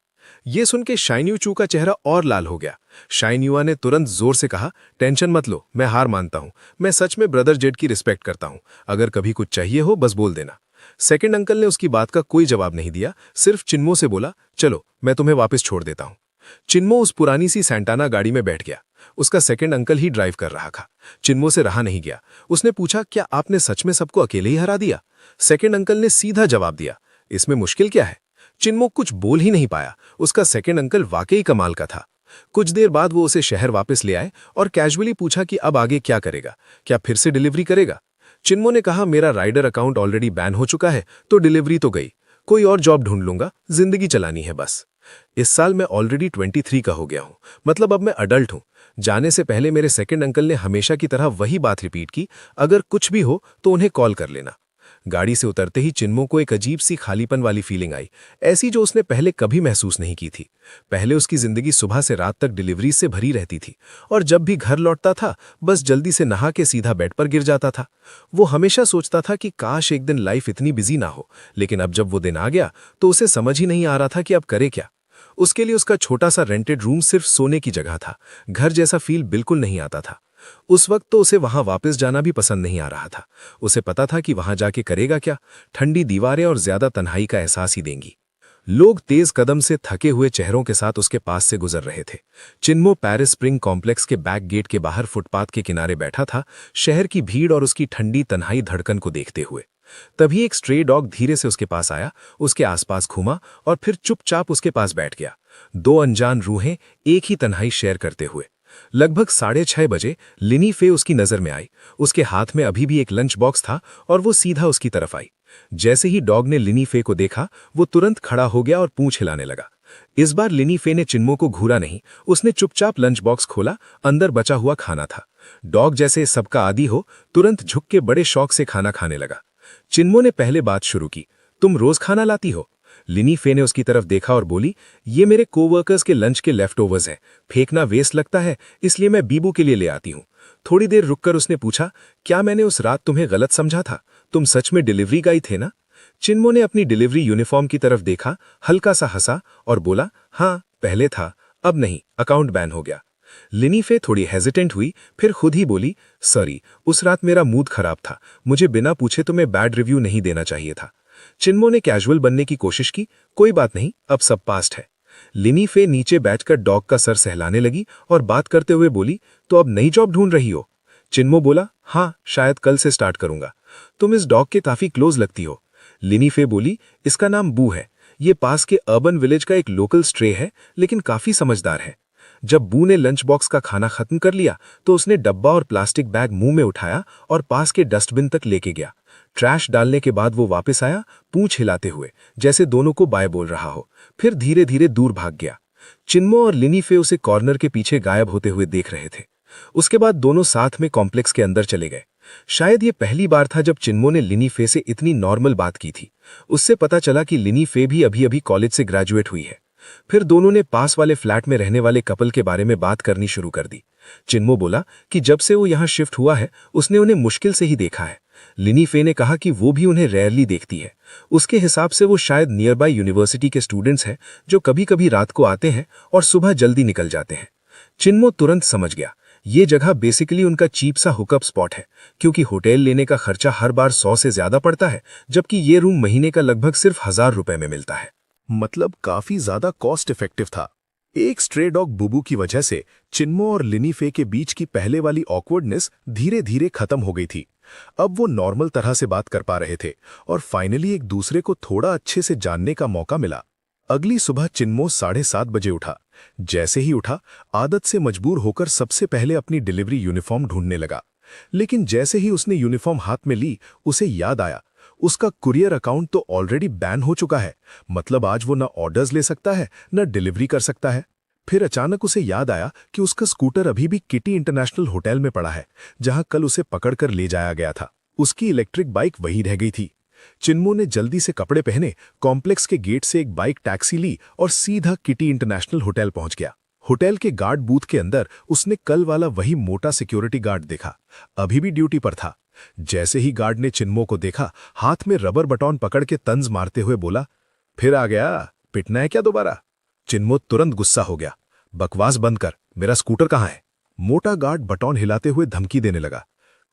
ये सुन के शाइन यूचू का चेहरा और लाल हो गया। शाइन युवा ने तुरंत जोर से कहा, टेंशन मत लो, मैं हार मानता हूं। मैं सच में ब्रदर जेड की रिस्पेक्ट करता हूं। अगर कभी कुछ चाहिए हो बस बोल देना। सेकंड अंकल ने उसकी बात का कोई जवाब नहीं दिया, सिर्फ चिन्मो से बोला, चलो मैं तुम्हें वापस छोड़ देता हूं। चिन्मो उस पुरानी सी सैंटाना गाड़ी में बैठ गया। उसका सेकंड अंकल ही ड्राइव कर रहा था। चिन्मो से रहा नहीं गया। उसने पूछा, क्या आपने सच में सबको अकेले ही हरा दिया? सेकंड अंकल ने सीधा जवाब दिया, इसमें मुश्किल क्या है? चिन्मो कुछ बोल ही नहीं पाया। उसका सेकंड अंकल वाकई कमाल का था। कुछ देर बाद वो उसे शहर वापस ले आए और कैजुअली पूछा कि अब आगे क्या करेगा, क्या फिर से डिलीवरी करेगा? चिन्मो ने कहा, मेरा राइडर अकाउंट ऑलरेडी बैन हो चुका है तो डिलीवरी तो गई, कोई और जॉब ढूंढ लूंगा, जिंदगी चलानी है बस। इस साल मैं ऑलरेडी 23 का हो गया हूं, मतलब अब मैं अडल्ट हूं। जाने से पहले मेरे सेकंड अंकल ने हमेशा की तरह वही बात रिपीट की, अगर कुछ भी हो तो उन्हें कॉल कर लेना। गाड़ी से उतरते ही चिन्मो को एक अजीब सी खालीपन वाली फीलिंग आई, ऐसी जो उसने पहले कभी महसूस नहीं की थी। पहले उसकी जिंदगी सुबह से रात तक डिलीवरी से भरी रहती थी और जब भी घर लौटता था बस जल्दी से नहा के सीधा बेड पर गिर जाता था। वो हमेशा सोचता था कि काश एक दिन लाइफ इतनी बिजी ना हो, लेकिन अब जब वो दिन आ गया तो उसे समझ ही नहीं आ रहा था कि अब करे क्या। उसके लिए उसका छोटा सा रेंटेड रूम सिर्फ सोने की जगह था, घर जैसा फील बिल्कुल नहीं आता था। उस वक्त तो उसे वहां वापस जाना भी पसंद नहीं आ रहा था। उसे पता था कि वहां जाके करेगा क्या, ठंडी दीवारें और ज्यादा तन्हाई का एहसास ही देंगी। लोग तेज कदम से थके हुए चेहरों के साथ उसके पास से गुजर रहे थे। चिन्मो पेरिस स्प्रिंग कॉम्प्लेक्स के बैक गेट के बाहर फुटपाथ के किनारे बैठा था, शहर की भीड़ और उसकी ठंडी तन्हाई धड़कन को देखते हुए। तभी एक स्ट्रे डॉग धीरे से उसके पास आया, उसके आसपास घूमा और फिर चुपचाप उसके पास बैठ गया। दो अनजान रूहें एक ही तन्हाई शेयर करते हुए। लगभग 6:30 बजे लिनी फे उसकी नजर में आई। उसके हाथ में अभी भी एक लंच बॉक्स था और वो सीधा उसकी तरफ आई। जैसे ही डॉग ने लिनी फे को देखा वो तुरंत खड़ा हो गया और पूंछ हिलाने लगा। इस बार लिनी फे ने चिन्मो को घूरा नहीं, उसने चुपचाप लंच बॉक्स खोला, अंदर बचा हुआ खाना था। डॉग जैसे सबका आदी हो तुरंत झुक के बड़े शौक से खाना खाने लगा। चिन्मो ने पहले बात शुरू की, तुम रोज खाना लाती हो? लिनी फे ने उसकी तरफ देखा और बोली, ये मेरे कोवर्कर्स के लंच के लेफ्टओवर्स हैं, फेंकना वेस्ट लगता है इसलिए मैं बीबू के लिए ले आती हूँ। थोड़ी देर रुककर उसने पूछा, क्या मैंने उस रात तुम्हें गलत समझा था? तुम सच में डिलीवरी गाई थे ना? चिन्मो ने अपनी डिलीवरी यूनिफॉर्म की तरफ देखा, हल्का सा हंसा और बोला, हाँ पहले था, अब नहीं, अकाउंट बैन हो गया। लिनीफे थोड़ी हेजिटेंट हुई, फिर खुद ही बोली, सॉरी, उस रात मेरा मूड खराब था, मुझे बिना पूछे तुम्हें बैड रिव्यू नहीं देना चाहिए था। चिन्मो ने कैजुअल बनने की कोशिश की, कोई बात नहीं, अब सब पास्ट है। लिनीफे नीचे बैठकर डॉग का सर सहलाने लगी और बात करते हुए बोली, तो अब नई जॉब ढूंढ रही हो? चिन्मो बोला, हाँ, शायद कल से स्टार्ट करूंगा। तुम इस डॉग के काफी क्लोज लगती हो। लिनीफे बोली, इसका नाम बू है, ये पास के अर्बन विलेज का एक लोकल स्ट्रे है, लेकिन काफी समझदार है। जब बू ने लंच बॉक्स का खाना खत्म कर लिया तो उसने डब्बा और प्लास्टिक बैग मुंह में उठाया और पास के डस्टबिन तक लेके गया। ट्रैश डालने के बाद वो वापस आया, पूंछ हिलाते हुए, जैसे दोनों को बाय बोल रहा हो, फिर धीरे धीरे दूर भाग गया। चिन्मो और लिनीफे उसे कॉर्नर के पीछे गायब होते हुए देख रहे थे। उसके बाद दोनों साथ में कॉम्प्लेक्स के अंदर चले गए। शायद ये पहली बार था जब चिन्मो ने लिनीफे से इतनी नॉर्मल बात की थी। उससे पता चला कि लिनीफे भी अभी अभी कॉलेज से ग्रेजुएट हुई है। फिर दोनों ने पास वाले फ्लैट में रहने वाले कपल के बारे में बात करनी शुरू कर दी। चिन्मो बोला कि जब से वो यहाँ शिफ्ट हुआ है उसने उन्हें मुश्किल से ही देखा है। लिनीफे ने कहा कि वो भी उन्हें रेयरली देखती है। उसके हिसाब से वो शायद नियर बाय यूनिवर्सिटी के स्टूडेंट्स हैं जो कभी कभी रात को आते हैं और सुबह जल्दी निकल जाते हैं। चिन्मो तुरंत समझ गया, ये जगह बेसिकली उनका चीप सा हुकअप स्पॉट है, क्योंकि होटल लेने का खर्चा हर बार 100 से ज्यादा पड़ता है, जबकि ये रूम महीने का लगभग सिर्फ 1000 रुपए में मिलता है। मतलब काफी ज्यादा कॉस्ट इफेक्टिव था। एक स्ट्रे डॉग बुबू की वजह से चिन्मो और लिनीफे के बीच की पहले वाली ऑकवर्डनेस धीरे धीरे खत्म हो गई थी। अब वो नॉर्मल तरह से बात कर पा रहे थे और फाइनली एक दूसरे को थोड़ा अच्छे से जानने का मौका मिला। अगली सुबह चिन्मो 7:30 बजे उठा। जैसे ही उठा, आदत से मजबूर होकर सबसे पहले अपनी डिलीवरी यूनिफॉर्म ढूंढने लगा। लेकिन जैसे ही उसने यूनिफॉर्म हाथ में ली, उसे याद आया उसका कुरियर अकाउंट तो ऑलरेडी बैन हो चुका है। मतलब आज वो न ऑर्डर्स ले सकता है न डिलीवरी कर सकता है। फिर अचानक उसे याद आया कि उसका स्कूटर अभी भी किटी इंटरनेशनल होटल में पड़ा है, जहां कल उसे पकड़कर ले जाया गया था। उसकी इलेक्ट्रिक बाइक वहीं रह गई थी। चिन्मो ने जल्दी से कपड़े पहने, कॉम्प्लेक्स के गेट से एक बाइक टैक्सी ली और सीधा किटी इंटरनेशनल होटल पहुंच गया। होटल के गार्ड बूथ के अंदर उसने कल वाला वही मोटा सिक्योरिटी गार्ड देखा, अभी भी ड्यूटी पर था। जैसे ही गार्ड ने चिन्मो को देखा, हाथ में रबर बटन पकड़ के तंज मारते हुए बोला, फिर आ गया, पिटना है क्या दोबारा? चिन्मो तुरंत गुस्सा हो गया। बकवास बंद कर, मेरा स्कूटर कहाँ है? मोटा गार्ड बटन हिलाते हुए धमकी देने लगा।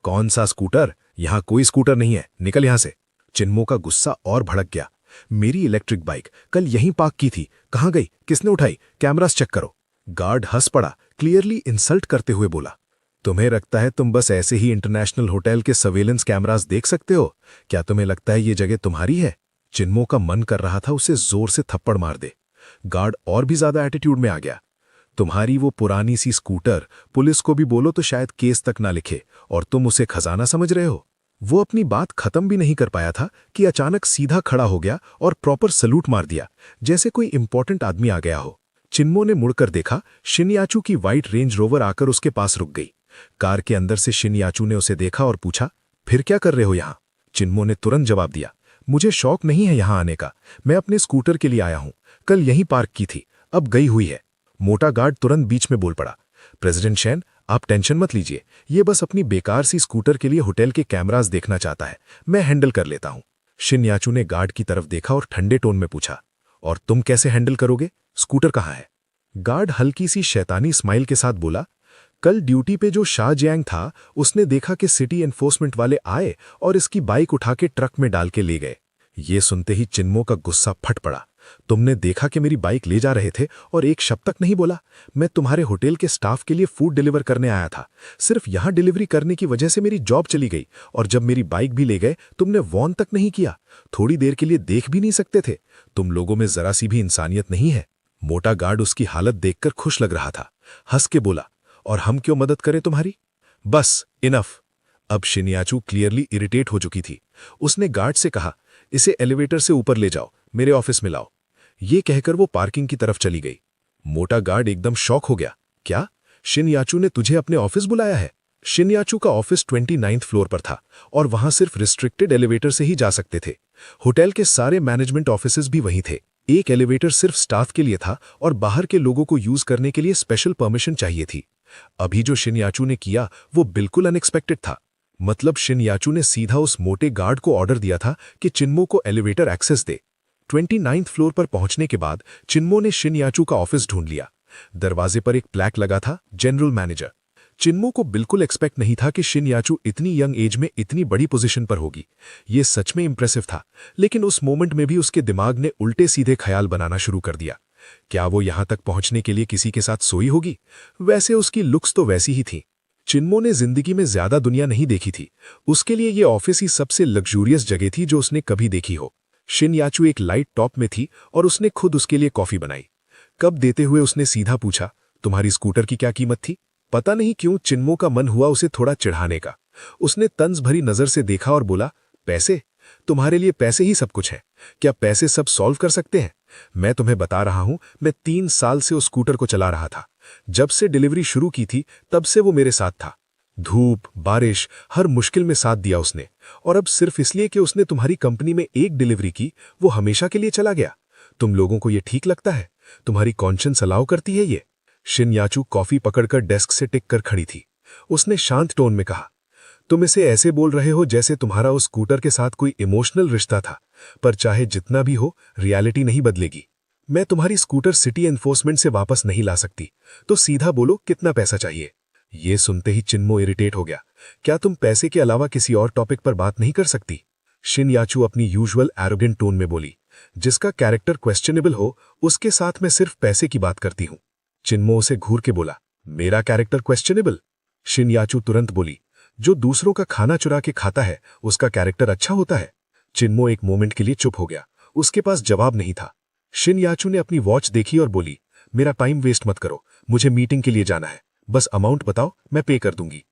कौन सा स्कूटर? यहां कोई स्कूटर नहीं है, निकल यहां से। चिन्मो का गुस्सा और भड़क गया। मेरी इलेक्ट्रिक बाइक कल यहीं पार्क की थी, कहां गई? किसने उठाई? कैमरास चेक करो। गार्ड हंस पड़ा, क्लियरली इंसल्ट करते हुए बोला, तुम्हें लगता है तुम बस ऐसे ही इंटरनेशनल होटल के सर्वेलेंस कैमरास देख सकते हो? क्या तुम्हें लगता है ये जगह तुम्हारी है? चिन्मो का मन कर रहा था उसे जोर से थप्पड़ मार दे। गार्ड और भी ज्यादा एटीट्यूड में आ गया। तुम्हारी वो पुरानी सी स्कूटर पुलिस को भी बोलो तो शायद केस तक ना लिखे, और तुम उसे खजाना समझ रहे हो? वो अपनी बात खत्म भी नहीं कर पाया था कि अचानक सीधा खड़ा हो गया और प्रॉपर सलूट मार दिया, जैसे कोई इंपॉर्टेंट आदमी आ गया हो। चिन्मो ने मुड़कर देखा, शिनयाचू की व्हाइट रेंज रोवर आकर उसके पास रुक गई। कार के अंदर से शिनयाचू ने उसे देखा और पूछा, फिर क्या कर रहे हो यहाँ? चिन्मो ने तुरंत जवाब दिया, मुझे शौक नहीं है यहाँ आने का, मैं अपने स्कूटर के लिए आया हूँ, कल यहीं पार्क की थी, अब गई हुई है। मोटा गार्ड तुरंत बीच में बोल पड़ा, प्रेसिडेंट शैन, आप टेंशन मत लीजिए, ये बस अपनी बेकार सी स्कूटर के लिए होटल के कैमरास देखना चाहता है, मैं हैंडल कर लेता हूँ। शिनयाचू ने गार्ड की तरफ देखा और ठंडे टोन में पूछा, और तुम कैसे हैंडल करोगे? स्कूटर कहाँ है? गार्ड हल्की सी शैतानी स्माइल के साथ बोला, कल ड्यूटी पे जो शाह जियांग था उसने देखा कि सिटी एनफोर्समेंट वाले आए और इसकी बाइक उठा के ट्रक में डाल के ले गए। ये सुनते ही चिन्मो का गुस्सा फट पड़ा। तुमने देखा कि मेरी बाइक ले जा रहे थे और एक शब्द तक नहीं बोला? मैं तुम्हारे होटल के स्टाफ के लिए फूड डिलीवर करने आया था, सिर्फ यहां डिलीवरी करने की वजह से मेरी जॉब चली गई, और जब मेरी बाइक भी ले गए तुमने वॉर्न तक नहीं किया, थोड़ी देर के लिए देख भी नहीं सकते थे? तुम लोगों में जरा सी भी इंसानियत नहीं है। मोटा गार्ड उसकी हालत देखकर खुश लग रहा था, हंस के बोला, और हम क्यों मदद करें तुम्हारी? बस इनफ। अब शिनयाचू क्लियरली इरिटेट हो चुकी थी। उसने गार्ड से कहा, इसे एलिवेटर से ऊपर ले जाओ, मेरे ऑफिस में लाओ। ये कहकर वो पार्किंग की तरफ चली गई। मोटा गार्ड एकदम शॉक हो गया, क्या शिनयाचू ने तुझे अपने ऑफिस बुलाया है? शिनयाचू का ऑफिस 29th फ्लोर पर था और वहां सिर्फ रिस्ट्रिक्टेड एलिवेटर से ही जा सकते थे। होटल के सारे मैनेजमेंट ऑफिसेज भी वहीं थे। एक एलिवेटर सिर्फ स्टाफ के लिए था और बाहर के लोगों को यूज करने के लिए स्पेशल परमिशन चाहिए थी। अभी जो शिनयाचू ने किया वो बिल्कुल अनएक्सपेक्टेड था। मतलब शिनयाचू ने सीधा उस मोटे गार्ड को ऑर्डर दिया था कि चिन्मो को एलिवेटर एक्सेस दे। 29th फ्लोर पर पहुंचने के बाद चिन्मो ने शिनयाचू का ऑफिस ढूंढ लिया। दरवाजे पर एक प्लैक लगा था, जनरल मैनेजर। चिन्मो को बिल्कुल एक्सपेक्ट नहीं था कि शिन याचू इतनी यंग एज में इतनी बड़ी पोजीशन पर होगी। ये सच में इंप्रेसिव था, लेकिन उस मोमेंट में भी उसके दिमाग ने उल्टे सीधे ख्याल बनाना शुरू कर दिया। क्या वो यहां तक पहुंचने के लिए किसी के साथ सोई होगी? वैसे उसकी लुक्स तो वैसी ही थी। चिन्मो ने जिंदगी में ज्यादा दुनिया नहीं देखी थी। उसके लिए ये ऑफिस ही सबसे लग्जूरियस जगह थी जो उसने कभी देखी हो। शिन याचू एक लाइट टॉप में थी और उसने खुद उसके लिए कॉफी बनाई। कप देते हुए उसने सीधा पूछा, तुम्हारी स्कूटर की क्या कीमत थी? पता नहीं क्यों चिन्मो का मन हुआ उसे थोड़ा चिढ़ाने का। उसने तंज भरी नजर से देखा और बोला, पैसे? तुम्हारे लिए पैसे ही सब कुछ है। क्या पैसे सब सॉल्व कर सकते हैं? मैं तुम्हें बता रहा हूं, मैं 3 साल से उस स्कूटर को चला रहा था। जब से डिलीवरी शुरू की थी तब से वो मेरे साथ था। धूप बारिश हर मुश्किल में साथ दिया उसने, और अब सिर्फ इसलिए कि उसने तुम्हारी कंपनी में एक डिलीवरी की, वो हमेशा के लिए चला गया। तुम लोगों को ये ठीक लगता है? तुम्हारी कॉन्शियंस अलाउ करती है ये? शिन याचू कॉफी पकड़कर डेस्क से टिक कर खड़ी थी। उसने शांत टोन में कहा, तुम इसे ऐसे बोल रहे हो जैसे तुम्हारा उस स्कूटर के साथ कोई इमोशनल रिश्ता था, पर चाहे जितना भी हो, रियलिटी नहीं बदलेगी। मैं तुम्हारी स्कूटर सिटी एनफोर्समेंट से वापस नहीं ला सकती, तो सीधा बोलो कितना पैसा चाहिए। ये सुनते ही चिन्मो इरिटेट हो गया। क्या तुम पैसे के अलावा किसी और टॉपिक पर बात नहीं कर सकती? शिन याचू अपनी यूजुअल एरोगेंट टोन में बोली, जिसका कैरेक्टर क्वेश्चनेबल हो उसके साथ मैं सिर्फ पैसे की बात करती हूं। चिन्मो उसे घूर के बोला, मेरा कैरेक्टर क्वेश्चनेबल? शिन याचू तुरंत बोली, जो दूसरों का खाना चुरा के खाता है उसका कैरेक्टर अच्छा होता है। चिन्मो एक मोमेंट के लिए चुप हो गया। उसके पास जवाब नहीं था। शिन याचू ने अपनी वॉच देखी और बोली, मेरा टाइम वेस्ट मत करो, मुझे मीटिंग के लिए जाना है। बस अमाउंट बताओ, मैं पे कर दूंगी।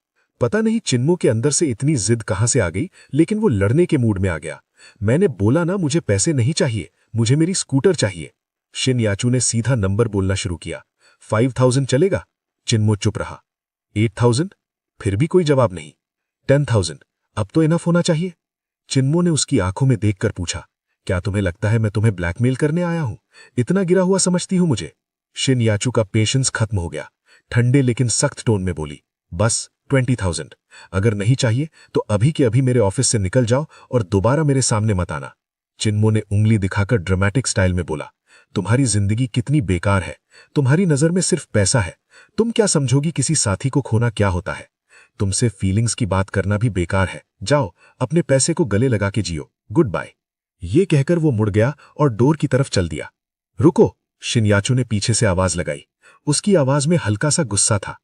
पता नहीं चिन्मो के अंदर से इतनी जिद कहां से आ गई, लेकिन वो लड़ने के मूड में आ गया। मैंने बोला ना, मुझे पैसे नहीं चाहिए, मुझे मेरी स्कूटर चाहिए। शिन याचू ने सीधा नंबर बोलना शुरू किया। 5000 चलेगा? चिन्मो चुप रहा। 8000? फिर भी कोई जवाब नहीं। 10,000? अब तो इनफ होना चाहिए। चिन्मो ने उसकी आंखों में देखकर पूछा, क्या तुम्हें लगता है मैं तुम्हें ब्लैकमेल करने आया हूं? इतना गिरा हुआ समझती हूं मुझे? शिन याचू का पेशेंस खत्म हो गया। ठंडे लेकिन सख्त टोन में बोली, बस 20,000। अगर नहीं चाहिए तो अभी के अभी मेरे ऑफिस से निकल जाओ और दोबारा मेरे सामने मत आना। चिन्मो ने उंगली दिखाकर ड्रामेटिक स्टाइल में बोला, तुम्हारी जिंदगी कितनी बेकार है। तुम्हारी नजर में सिर्फ पैसा है। तुम क्या समझोगी किसी साथी को खोना क्या होता है? तुमसे फीलिंग्स की बात करना भी बेकार है। जाओ, अपने पैसे को गले लगा के जियो। Good bye. ये कहकर वो मुड़ गया और डोर की तरफ चल दिया। रुको, शिन याचू ने पीछे से आवाज लगाई। उसकी आवाज में हल्का सा गुस्सा था।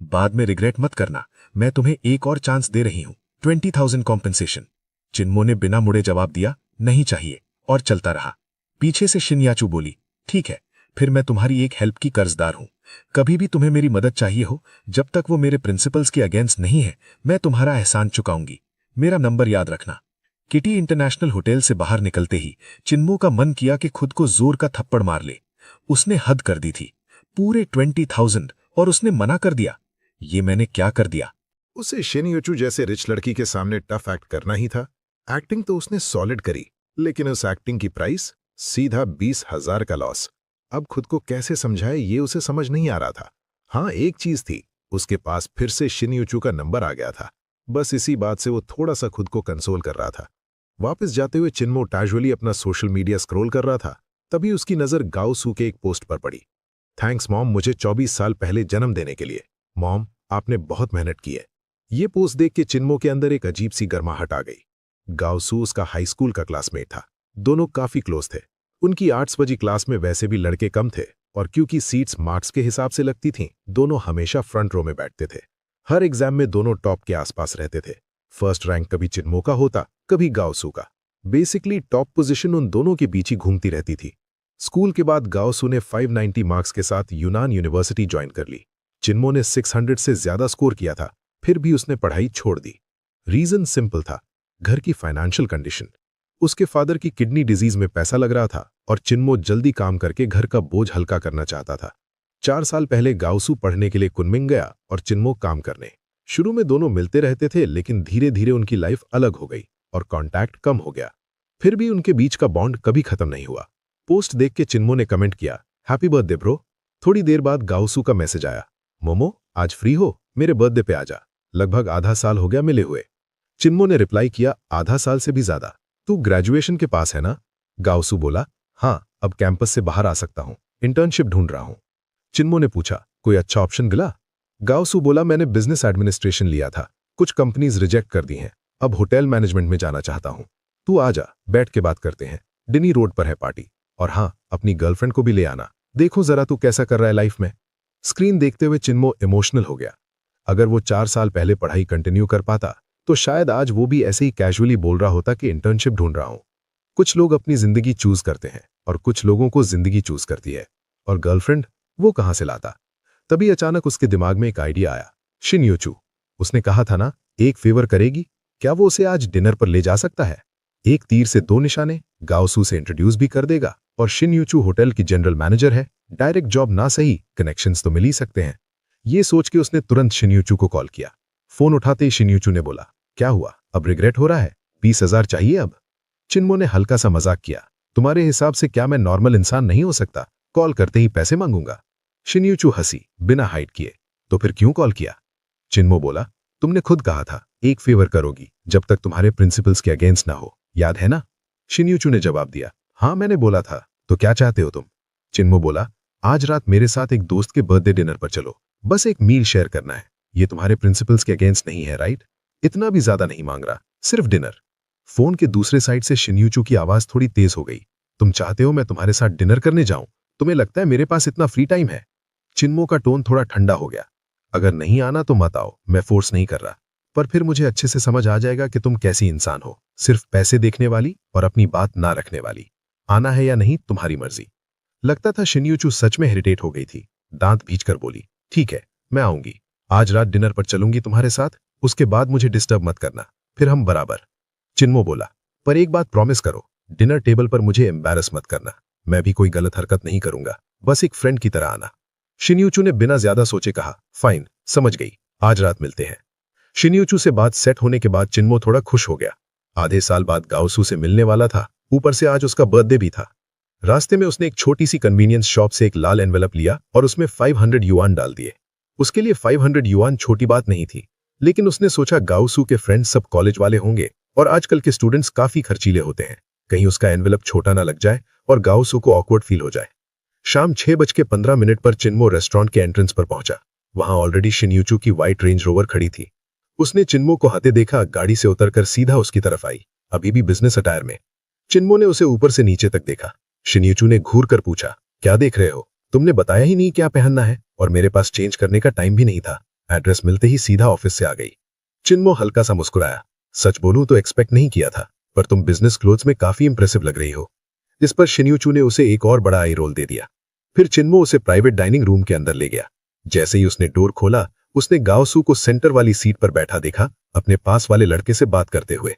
बाद में रिग्रेट मत करना, मैं तुम्हें एक और चांस दे रही हूं। 20,000 कॉम्पेंसेशन। चिन्मो ने बिना मुड़े जवाब दिया, नहीं चाहिए, और चलता रहा। पीछे से शिन याचू बोली, ठीक है, फिर मैं तुम्हारी एक हेल्प की कर्जदार हूं। कभी भी तुम्हें मेरी मदद चाहिए हो, जब तक वो मेरे प्रिंसिपल्स के अगेंस्ट नहीं है, मैं तुम्हारा एहसान चुकाऊंगी। मेरा नंबर याद रखना। किटी इंटरनेशनल होटल से बाहर निकलते ही चिन्मो का मन किया कि खुद को जोर का थप्पड़ मार ले। उसने हद कर दी थी। पूरे 20,000, और उसने मना कर दिया। ये मैंने क्या कर दिया? उसे शिन याचू जैसे रिच लड़की के सामने टफ एक्ट करना ही था। एक्टिंग तो उसने सॉलिड करी, लेकिन उस एक्टिंग की प्राइस सीधा 20,000 का लॉस। अब खुद को कैसे समझाए ये उसे समझ नहीं आ रहा था। हाँ, एक चीज थी, उसके पास फिर से शिन याचू का नंबर आ गया था। बस इसी बात से वो थोड़ा सा खुद को कंसोल कर रहा था। वापस जाते हुए चिन्मो कैजुअली अपना सोशल मीडिया स्क्रॉल कर रहा था। तभी उसकी नजर गाओ सू के एक पोस्ट पर पड़ी। थैंक्स मॉम, मुझे 24 साल पहले जन्म देने के लिए। मॉम, आपने बहुत मेहनत की है। ये पोस्ट देख के चिन्मो के अंदर एक अजीब सी गर्माहट आ गई। गाओ सू उसका हाई स्कूल का क्लासमेट था। दोनों काफी क्लोज थे। उनकी आर्ट्स वाली क्लास में वैसे भी लड़के कम थे, और क्योंकि सीट्स मार्क्स के हिसाब से लगती थीं, दोनों हमेशा फ्रंट रो में बैठते थे। हर एग्जाम में दोनों टॉप के आसपास रहते थे। फर्स्ट रैंक कभी चिन्मो का होता, कभी गाओ सू का। बेसिकली टॉप पोजीशन उन दोनों के बीच ही घूमती रहती थी। स्कूल के बाद गाओ सू ने 590 मार्क्स के साथ यूनान यूनिवर्सिटी ज्वाइन कर ली। चिन्मो ने 600 से ज्यादा स्कोर किया था, फिर भी उसने पढ़ाई छोड़ दी। रीजन सिंपल था, घर की फाइनेंशियल कंडीशन। उसके फादर की किडनी डिजीज में पैसा लग रहा था, और चिन्मो जल्दी काम करके घर का बोझ हल्का करना चाहता था। 4 साल पहले गाओ सू पढ़ने के लिए कुनमिंग गया और चिन्मो काम करने। शुरू में दोनों मिलते रहते थे, लेकिन धीरे धीरे उनकी लाइफ अलग हो गई और कांटेक्ट कम हो गया। फिर भी उनके बीच का बॉन्ड कभी खत्म नहीं हुआ। पोस्ट देख के चिन्मो ने कमेंट किया, हैप्पी बर्थडे ब्रो। थोड़ी देर बाद गाओ सू का मैसेज आया, मोमो आज फ्री हो, मेरे बर्थडे पे आजा। लगभग आधा साल हो गया मिले हुए। चिन्मो ने रिप्लाई किया, आधा साल से भी ज्यादा। तू ग्रेजुएशन के पास है ना? गाओ सू बोला, हाँ, अब कैंपस से बाहर आ सकता हूं, इंटर्नशिप ढूंढ रहा हूं। चिन्मो ने पूछा, कोई अच्छा ऑप्शन मिला? गाओसू बोला, मैंने बिजनेस एडमिनिस्ट्रेशन लिया था, कुछ कंपनीज रिजेक्ट कर दी हैं, अब होटल मैनेजमेंट में जाना चाहता हूं। तू आ जा, बैठ के बात करते हैं, डिनी रोड पर है पार्टी। और हाँ, अपनी गर्लफ्रेंड को भी ले आना, देखो जरा तू कैसा कर रहा है लाइफ में। स्क्रीन देखते हुए चिन्मो इमोशनल हो गया। अगर वो 4 साल पहले पढ़ाई कंटिन्यू कर पाता तो शायद आज वो भी ऐसे ही कैजुअली बोल रहा होता कि इंटर्नशिप ढूंढ रहा हूं। कुछ लोग अपनी जिंदगी चूज करते हैं और कुछ लोगों को जिंदगी चूज करती है। और गर्लफ्रेंड वो कहां से लाता? तभी अचानक उसके दिमाग में एक आइडिया आया। शिनयूचू, उसने कहा था ना, एक फेवर करेगी, क्या वो उसे आज डिनर पर ले जा सकता है? एक तीर से 2 निशाने, गाओसू से इंट्रोड्यूस भी कर देगा और शिनयूचू होटल की जनरल मैनेजर है, डायरेक्ट जॉब ना सही, कनेक्शंस तो मिल ही सकते हैं। ये सोच के उसने तुरंत शिनयूचू को कॉल किया। फोन उठाते ही शिनयूचू ने बोला, क्या हुआ, अब रिग्रेट हो रहा है? 20,000 चाहिए अब? चिन्मो ने हल्का सा मजाक किया, तुम्हारे हिसाब से क्या मैं नॉर्मल इंसान नहीं हो सकता, कॉल करते ही पैसे मांगूंगा? शिनयूचू हंसी, बिना हाइड किए, तो फिर क्यों कॉल किया? चिन्मो बोला, तुमने खुद कहा था एक फेवर करोगी जब तक तुम्हारे प्रिंसिपल्स के अगेंस्ट ना हो, याद है ना? शिनयूचू ने जवाब दिया, हाँ मैंने बोला था, तो क्या चाहते हो तुम? चिन्मो बोला, आज रात मेरे साथ एक दोस्त के बर्थडे डिनर पर चलो, बस एक मील शेयर करना है, ये तुम्हारे प्रिंसिपल्स के अगेंस्ट नहीं है, राइट? इतना भी ज्यादा नहीं मांग रहा, सिर्फ डिनर। फोन के दूसरे साइड से शिनयूचू की आवाज थोड़ी तेज हो गई, तुम चाहते हो मैं तुम्हारे साथ डिनर करने जाऊं? तुम्हें लगता है मेरे पास इतना फ्री टाइम है? चिन्मो का टोन थोड़ा ठंडा हो गया, अगर नहीं आना तो मत आओ, मैं फोर्स नहीं कर रहा, पर फिर मुझे अच्छे से समझ आ जाएगा कि तुम कैसी इंसान हो, सिर्फ पैसे देखने वाली और अपनी बात ना रखने वाली। आना है या नहीं तुम्हारी मर्जी। लगता था शिनयूचू सच में इरिटेट हो गई थी। दांत भींचकर बोली, ठीक है मैं आऊंगी, आज रात डिनर पर चलूंगी तुम्हारे साथ, उसके बाद मुझे डिस्टर्ब मत करना, फिर हम बराबर। चिन्मो बोला, पर एक बात प्रॉमिस करो, डिनर टेबल पर मुझे एम्बैरस मत करना, मैं भी कोई गलत हरकत नहीं करूंगा, बस एक फ्रेंड की तरह आना। शिनयूचू ने बिना ज्यादा सोचे कहा, फाइन, समझ गई, आज रात मिलते हैं। शिनयूचू से बात सेट होने के बाद चिन्मो थोड़ा खुश हो गया। आधे साल बाद गाओसू से मिलने वाला था, ऊपर से आज उसका बर्थडे भी था। रास्ते में उसने एक छोटी सी कन्वीनियंस शॉप से एक लाल एनवेलप लिया और उसमें 500 युआन डाल दिए। उसके लिए 500 युआन छोटी बात नहीं थी, लेकिन उसने सोचा गाओसू के फ्रेंड्स सब कॉलेज वाले होंगे और आजकल के स्टूडेंट्स काफी खर्चीले होते हैं, कहीं उसका एनवेलप छोटा ना लग जाए और गाओसू को ऑकवर्ड फील हो जाए। शाम 6:15 पर चिन्मो रेस्टोरेंट के एंट्रेंस पर पहुंचा। वहां ऑलरेडी शिनयूचू की व्हाइट रेंज रोवर खड़ी थी। उसने चिन्मो को आते देखा, गाड़ी से उतरकर सीधा उसकी तरफ आई, अभी भी बिजनेस अटायर में। चिन्मो ने उसे ऊपर से नीचे तक देखा। शिनयूचू ने घूर कर पूछा, क्या देख रहे हो? तुमने बताया ही नहीं क्या पहनना है, और मेरे पास चेंज करने का टाइम भी नहीं था। एड्रेस मिलते ही सीधा ऑफिस से आ गई। चिन्मो हल्का सा मुस्कुराया, सच बोलूं तो एक्सपेक्ट नहीं किया था, पर तुम बिजनेस क्लोथ्स में काफी इंप्रेसिव लग रही हो। इस पर शिनयूचू ने उसे एक और बड़ा आई रोल दे दिया। फिर चिन्मो उसे प्राइवेट डाइनिंग रूम के अंदर ले गया। जैसे ही उसने डोर खोला, उसने गाओसू को सेंटर वाली सीट पर बैठा देखा, अपने पास वाले लड़के से बात करते हुए।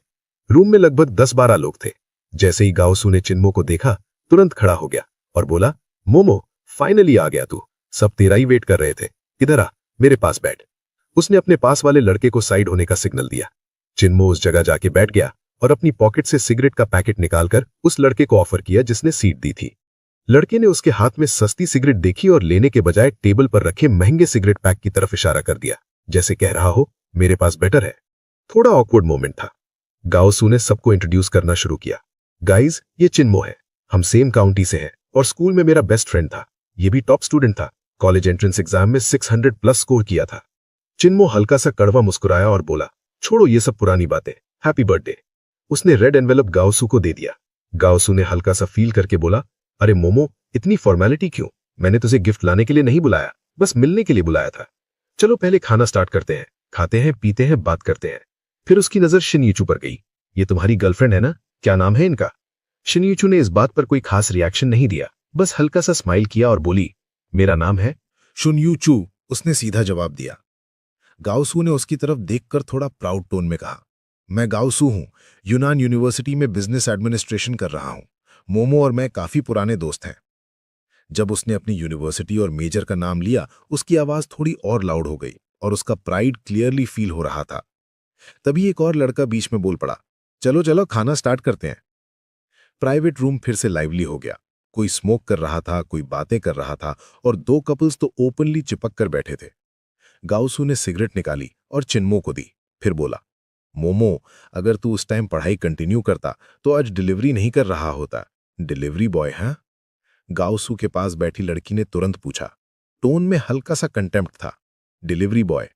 रूम में लगभग 10-12 लोग थे। जैसे ही गाओसू ने चिन्मो को देखा, तुरंत खड़ा हो गया और बोला, मोमो, फाइनली आ गया तू, सब तेरा ही वेट कर रहे थे, इधर आ, मेरे पास बैठ। उसने अपने पास वाले लड़के को साइड होने का सिग्नल दिया। चिन्मो उस जगह जाके बैठ गया और अपनी पॉकेट से सिगरेट का पैकेट निकालकर उस लड़के को ऑफर किया जिसने सीट दी थी। लड़के ने उसके हाथ में सस्ती सिगरेट देखी और लेने के बजाय टेबल पर रखे महंगे सिगरेट पैक की तरफ इशारा कर दिया, जैसे कह रहा हो मेरे पास बेटर है। थोड़ा ऑकवर्ड मोमेंट था। गाओसू ने सबको इंट्रोड्यूस करना शुरू किया। गाइज, ये चिन्मो है, हम सेम काउंटी से हैं और स्कूल में मेरा बेस्ट फ्रेंड था, ये भी टॉप स्टूडेंट था, कॉलेज एंट्रेंस एग्जाम में 600+ स्कोर किया था। चिन्मो हल्का सा कड़वा मुस्कुराया और बोला, छोड़ो ये सब पुरानी बातें, हैप्पी बर्थडे। उसने रेड एनवेलप गाओसू को दे दिया। गाओसू ने हल्का सा फील करके बोला, अरे मोमो, इतनी फॉर्मेलिटी क्यों? मैंने तुझे गिफ्ट लाने के लिए नहीं बुलाया, बस मिलने के लिए बुलाया था। चलो पहले खाना स्टार्ट करते हैं, खाते हैं, पीते हैं, बात करते हैं। फिर उसकी नजर शिनयूचू पर गई। ये तुम्हारी गर्लफ्रेंड है ना, क्या नाम है इनका? शिनयूचू ने इस बात पर कोई खास रिएक्शन नहीं दिया, बस हल्का सा स्माइल किया और बोली, मेरा नाम है शुनयूचू, उसने सीधा जवाब दिया। गाओसू ने उसकी तरफ देखकर थोड़ा प्राउड टोन में कहा, मैं गाओसू हूं, यूनान यूनिवर्सिटी में बिजनेस एडमिनिस्ट्रेशन कर रहा हूं। मोमो और मैं काफी पुराने दोस्त हैं। जब उसने अपनी यूनिवर्सिटी और मेजर का नाम लिया, उसकी आवाज थोड़ी और लाउड हो गई और उसका प्राइड क्लियरली फील हो रहा था। तभी एक और लड़का बीच में बोल पड़ा, चलो चलो खाना स्टार्ट करते हैं। प्राइवेट रूम फिर से लाइवली हो गया। कोई स्मोक कर रहा था, कोई बातें कर रहा था और 2 कपल्स तो ओपनली चिपक कर बैठे थे। गाओसू ने सिगरेट निकाली और चिन्मो को दी, फिर बोला, मोमो, अगर तू उस टाइम पढ़ाई कंटिन्यू करता तो आज डिलीवरी नहीं कर रहा होता। डिलीवरी बॉय है? गाओसू के पास बैठी लड़की ने तुरंत पूछा। टोन में हल्का सा कंटेम्प्ट था। Delivery boy.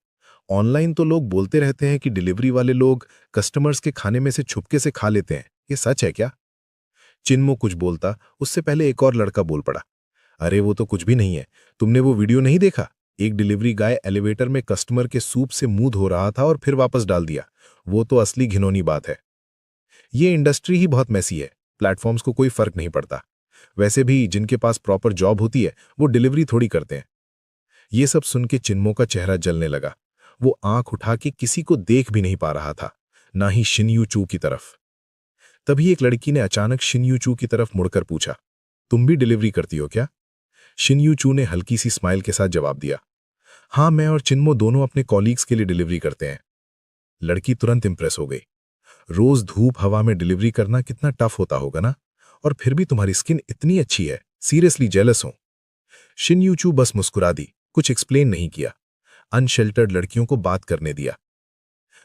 ऑनलाइन तो लोग बोलते रहते हैं कि डिलीवरी वाले लोग कस्टमर्स के खाने में से छुपके से खा लेते हैं, ये सच है क्या? चिन्मो कुछ बोलता, उससे पहले एक और लड़का बोल पड़ा। अरे वो तो कुछ भी नहीं है, तुमने वो वीडियो नहीं देखा? एक डिलीवरी गाय एलिवेटर में कस्टमर के सूप से मुंह धो रहा था और फिर वापस डाल दिया। वो तो असली घिनौनी बात है। ये इंडस्ट्री ही बहुत मैसी है, प्लेटफॉर्म्स को कोई फर्क नहीं पड़ता। वैसे भी जिनके पास प्रॉपर जॉब होती है वो डिलीवरी थोड़ी करते हैं। ये सब सुन के चिन्मो का चेहरा जलने लगा। वो आंख उठा के किसी को देख भी नहीं पा रहा था, ना ही शिनयू चू की तरफ। तभी एक लड़की ने अचानक शिनयू चू की तरफ मुड़कर पूछा, तुम भी डिलीवरी करती हो क्या? शिनयू चू ने हल्की सी स्माइल के साथ जवाब दिया, हाँ, मैं और चिन्मो दोनों अपने कॉलीग्स के लिए डिलीवरी करते हैं। लड़की तुरंत इंप्रेस हो गई। रोज धूप हवा में डिलीवरी करना कितना टफ होता होगा ना, और फिर भी तुम्हारी स्किन इतनी अच्छी है, सीरियसली जेलस हूं। शिनयू चू बस मुस्कुरा दी, कुछ एक्सप्लेन नहीं किया। अनशेल्टर्ड लड़कियों को बात करने दिया।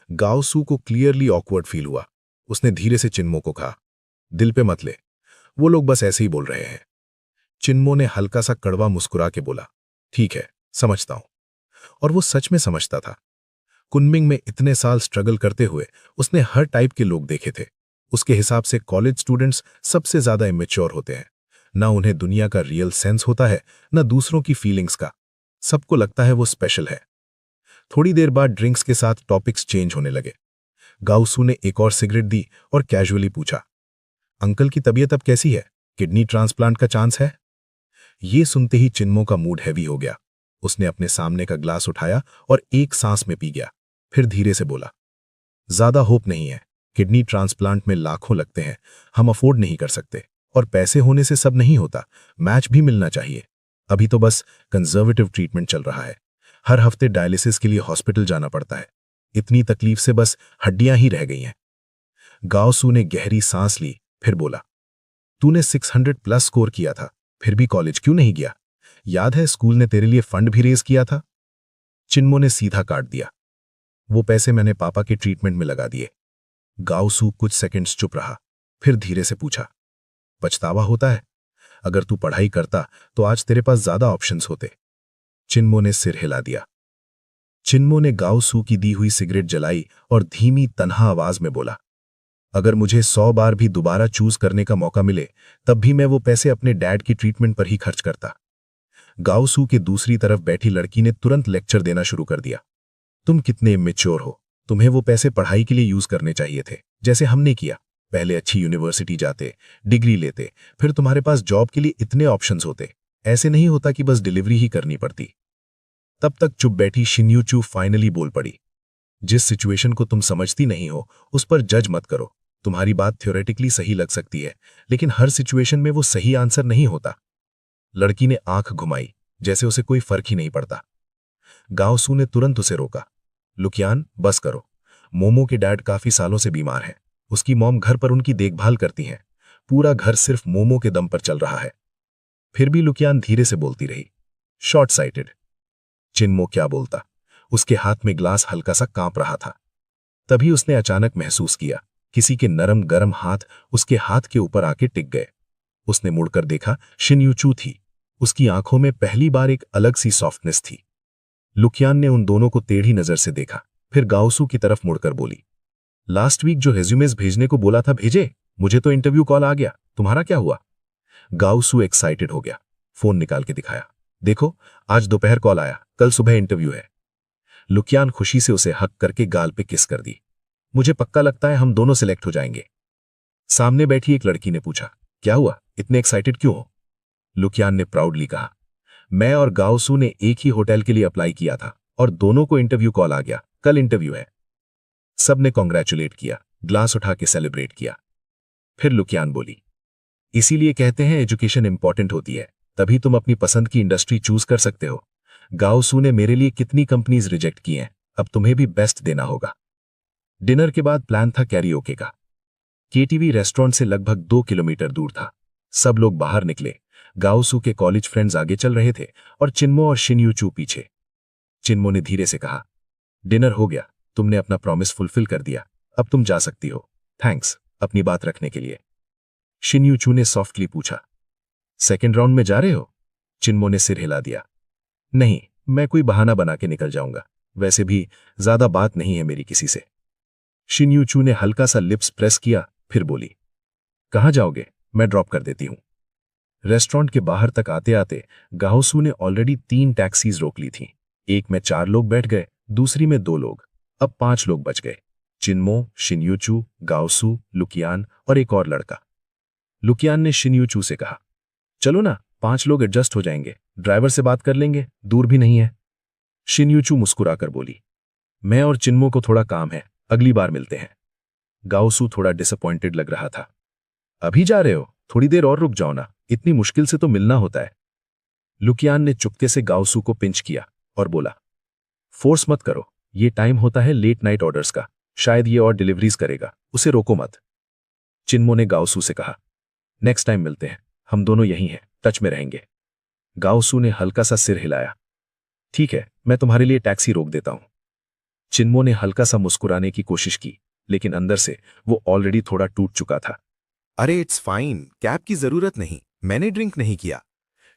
गाओ सू को क्लियरली ऑकवर्ड फील हुआ। उसने धीरे से चिन्मो को कहा, दिल पे मत ले, वो लोग बस ऐसे ही बोल रहे हैं। चिन्मो ने हल्का सा कड़वा मुस्कुरा के बोला, ठीक है, समझता हूं। और वो सच में समझता था। कुनमिंग में इतने साल स्ट्रगल करते हुए उसने हर टाइप के लोग देखे थे। उसके हिसाब से कॉलेज स्टूडेंट्स सबसे ज्यादा इमेच्योर होते हैं। ना उन्हें दुनिया का रियल सेंस होता है, ना दूसरों की फीलिंग्स का। सबको लगता है वो स्पेशल है। थोड़ी देर बाद ड्रिंक्स के साथ टॉपिक्स चेंज होने लगे। गाउसू ने एक और सिगरेट दी और कैजुअली पूछा, अंकल की तबीयत अब कैसी है? किडनी ट्रांसप्लांट का चांस है? ये सुनते ही चिन्मो का मूड हैवी हो गया। उसने अपने सामने का ग्लास उठाया और एक सांस में पी गया। फिर धीरे से बोला, ज्यादा होप नहीं है। किडनी ट्रांसप्लांट में लाखों लगते हैं, हम अफोर्ड नहीं कर सकते। और पैसे होने से सब नहीं होता, मैच भी मिलना चाहिए। अभी तो बस कंजर्वेटिव ट्रीटमेंट चल रहा है। हर हफ्ते डायलिसिस के लिए हॉस्पिटल जाना पड़ता है। इतनी तकलीफ से बस हड्डियां ही रह गई हैं। गाओसू ने गहरी सांस ली, फिर बोला, तूने 600 प्लस स्कोर किया था, फिर भी कॉलेज क्यों नहीं गया? याद है स्कूल ने तेरे लिए फंड भी रेज किया था? चिन्मो ने सीधा काट दिया, वो पैसे मैंने पापा के ट्रीटमेंट में लगा दिए। गाओसू कुछ सेकंड्स चुप रहा, फिर धीरे से पूछा, पछतावा होता है? अगर तू पढ़ाई करता तो आज तेरे पास ज्यादा ऑप्शंस होते। चिन्मो ने सिर हिला दिया। चिन्मो ने गाओसू की दी हुई सिगरेट जलाई और धीमी तन्हा आवाज में बोला, अगर मुझे 100 बार भी दोबारा चूज करने का मौका मिले, तब भी मैं वो पैसे अपने डैड की ट्रीटमेंट पर ही खर्च करता। गाओसू के दूसरी तरफ बैठी लड़की ने तुरंत लेक्चर देना शुरू कर दिया, तुम कितने इमेच्योर हो। तुम्हें वो पैसे पढ़ाई के लिए यूज करने चाहिए थे, जैसे हमने किया। पहले अच्छी यूनिवर्सिटी जाते, डिग्री लेते, फिर तुम्हारे पास जॉब के लिए इतने ऑप्शंस होते। ऐसे नहीं होता कि बस डिलीवरी ही करनी पड़ती। तब तक चुप बैठी शिन्यू चू फाइनली बोल पड़ी, जिस सिचुएशन को तुम समझती नहीं हो उस पर जज मत करो। तुम्हारी बात थ्योरेटिकली सही लग सकती है, लेकिन हर सिचुएशन में वो सही आंसर नहीं होता। लड़की ने आंख घुमाई, जैसे उसे कोई फर्क ही नहीं पड़ता। गाओसू ने तुरंत उसे रोका, लुकियान, बस करो। मोमो के डैड काफी सालों से बीमार हैं। उसकी मॉम घर पर उनकी देखभाल करती हैं। पूरा घर सिर्फ मोमो के दम पर चल रहा है। फिर भी लुकियान धीरे से बोलती रही, शॉर्ट साइटेड। चिन्मो क्या बोलता, उसके हाथ में ग्लास हल्का सा कांप रहा था। तभी उसने अचानक महसूस किया, किसी के नरम गरम हाथ उसके हाथ के ऊपर आके टिक गए। उसने मुड़कर देखा, शिन्यू चू थी। उसकी आंखों में पहली बार एक अलग सी सॉफ्टनेस थी। लुकियान ने उन दोनों को टेढ़ी नजर से देखा, फिर गाओसू की तरफ मुड़कर बोली, लास्ट वीक जो रेज्यूमेस भेजने को बोला था भेजे? मुझे तो इंटरव्यू कॉल आ गया, तुम्हारा क्या हुआ? गाओसू एक्साइटेड हो गया, फोन निकाल के दिखाया, देखो आज दोपहर कॉल आया, कल सुबह इंटरव्यू है। लुकियान खुशी से उसे हक करके गाल पे किस कर दी। मुझे पक्का लगता है हम दोनों सिलेक्ट हो जाएंगे। सामने बैठी एक लड़की ने पूछा, क्या हुआ, इतने एक्साइटेड क्यों हो? लुकियान ने प्राउडली कहा, मैं और गाओसू ने एक ही होटल के लिए अप्लाई किया था और दोनों को इंटरव्यू कॉल आ गया, कल इंटरव्यू है। सबने कॉन्ग्रेचुलेट किया, ग्लास उठा के सेलिब्रेट किया। फिर लुकियान बोली, इसीलिए कहते हैं एजुकेशन इंपॉर्टेंट होती है, तभी तुम अपनी पसंद की इंडस्ट्री चूज कर सकते हो। गाओसू ने मेरे लिए कितनी कंपनीज रिजेक्ट की हैं, अब तुम्हें भी बेस्ट देना होगा। डिनर के बाद प्लान था कैरियोके का। केटीवी रेस्टोरेंट से लगभग 2 किलोमीटर दूर था। सब लोग बाहर निकले। गाओसू के कॉलेज फ्रेंड्स आगे चल रहे थे और चिन्मो और शिन्यू चू पीछे। चिन्मो ने धीरे से कहा, डिनर हो गया, तुमने अपना प्रॉमिस फुलफिल कर दिया, अब तुम जा सकती हो। थैंक्स अपनी बात रखने के लिए। शिन्यू चू ने सॉफ्टली पूछा, सेकेंड राउंड में जा रहे हो? चिन्मो ने सिर हिला दिया, नहीं, मैं कोई बहाना बना के निकल जाऊंगा। वैसे भी ज्यादा बात नहीं है मेरी किसी से। शिन्यूचू ने हल्का सा लिप्स प्रेस किया, फिर बोली, कहाँ जाओगे? मैं ड्रॉप कर देती हूं। रेस्टोरेंट के बाहर तक आते आते गाओसू ने ऑलरेडी 3 टैक्सीज रोक ली थीं। एक में 4 लोग बैठ गए, दूसरी में 2 लोग। अब 5 लोग बच गए। चिन्मो, शिन्यूचू, गाओसू, लुकियान और एक और लड़का। लुकियान ने शिन्यूचू से कहा, चलो ना, 5 लोग एडजस्ट हो जाएंगे, ड्राइवर से बात कर लेंगे, दूर भी नहीं है। शिन्यूचू मुस्कुराकर बोली, मैं और चिन्मो को थोड़ा काम है, अगली बार मिलते हैं। गाओसू थोड़ा डिसअपॉइंटेड लग रहा था। अभी जा रहे हो? थोड़ी देर और रुक जाओ ना, इतनी मुश्किल से तो मिलना होता है। लुकियान ने चुपके से गाओसू को पिंच किया और बोला, फोर्स मत करो, ये टाइम होता है लेट नाइट ऑर्डर्स का, शायद ये और डिलीवरीज करेगा, उसे रोको मत। चिन्मो ने गाओसू से कहा, नेक्स्ट टाइम मिलते हैं, हम दोनों यहीं हैं, टच में रहेंगे। गाओसू ने हल्का सा सिर हिलाया, ठीक है, मैं तुम्हारे लिए टैक्सी रोक देता हूं। चिन्मो ने हल्का सा मुस्कुराने की कोशिश की, लेकिन अंदर से वो ऑलरेडी थोड़ा टूट चुका था। अरे इट्स फाइन, कैब की जरूरत नहीं, मैंने ड्रिंक नहीं किया,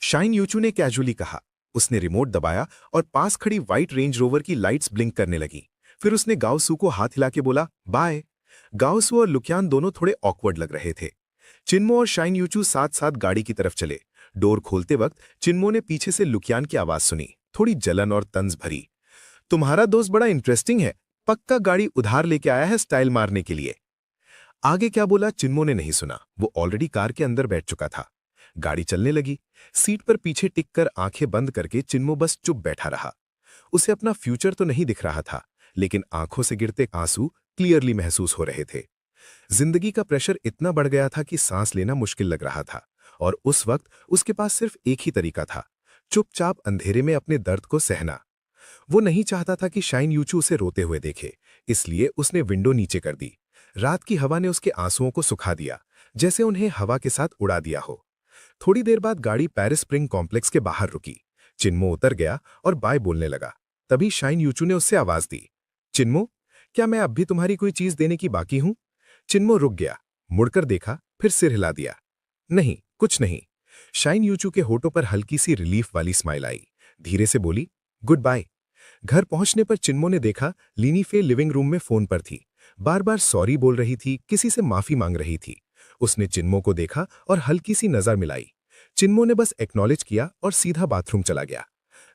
शाइन यूचू ने कैजुअली कहा। उसने रिमोट दबाया और पास खड़ी व्हाइट रेंज रोवर की लाइट्स ब्लिंक करने लगी। फिर उसने गाओसू को हाथ हिला के बोला, बाय। गाओसू और लुकियान दोनों थोड़े ऑकवर्ड लग रहे थे। चिन्मो और शाइन यूचू साथ साथ गाड़ी की तरफ चले। डोर खोलते वक्त चिन्मो ने पीछे से लुकियान की आवाज सुनी, थोड़ी जलन और तंज भरी। तुम्हारा दोस्त बड़ा इंटरेस्टिंग है, पक्का गाड़ी उधार लेके आया है स्टाइल मारने के लिए। आगे क्या बोला चिन्मो ने नहीं सुना, वो ऑलरेडी कार के अंदर बैठ चुका था। गाड़ी चलने लगी। सीट पर पीछे टिक कर आंखें बंद करके चिन्मो बस चुप बैठा रहा। उसे अपना फ्यूचर तो नहीं दिख रहा था, लेकिन आंखों से गिरते आंसू क्लियरली महसूस हो रहे थे। जिंदगी का प्रेशर इतना बढ़ गया था कि सांस लेना मुश्किल लग रहा था, और उस वक्त उसके पास सिर्फ एक ही तरीका था, चुपचाप अंधेरे में अपने दर्द को सहना। वो नहीं चाहता था कि शाइन यूचू उसे रोते हुए देखे, इसलिए उसने विंडो नीचे कर दी। रात की हवा ने उसके आंसुओं को सुखा दिया, जैसे उन्हें हवा के साथ उड़ा दिया हो। थोड़ी देर बाद गाड़ी पेरिस स्प्रिंग कॉम्प्लेक्स के बाहर रुकी। चिन्मो उतर गया और बाय बोलने लगा। तभी शाइन यूचू ने उससे आवाज दी, चिन्मो, क्या मैं अब भी तुम्हारी कोई चीज देने की बाकी हूं? चिन्मो रुक गया, मुड़कर देखा, फिर सिर हिला दिया, नहीं, कुछ नहीं। शाइन यूचू के होठों पर हल्की सी रिलीफ वाली स्माइल आई। धीरे से बोली, गुड बाय। घर पहुंचने पर चिन्मो ने देखा लीनी फे लिविंग रूम में फोन पर थी, बार बार सॉरी बोल रही थी, किसी से माफी मांग रही थी। उसने चिन्मो को देखा और हल्की सी नजर मिलाई। चिन्मो ने बस एक्नॉलेज किया और सीधा बाथरूम चला गया।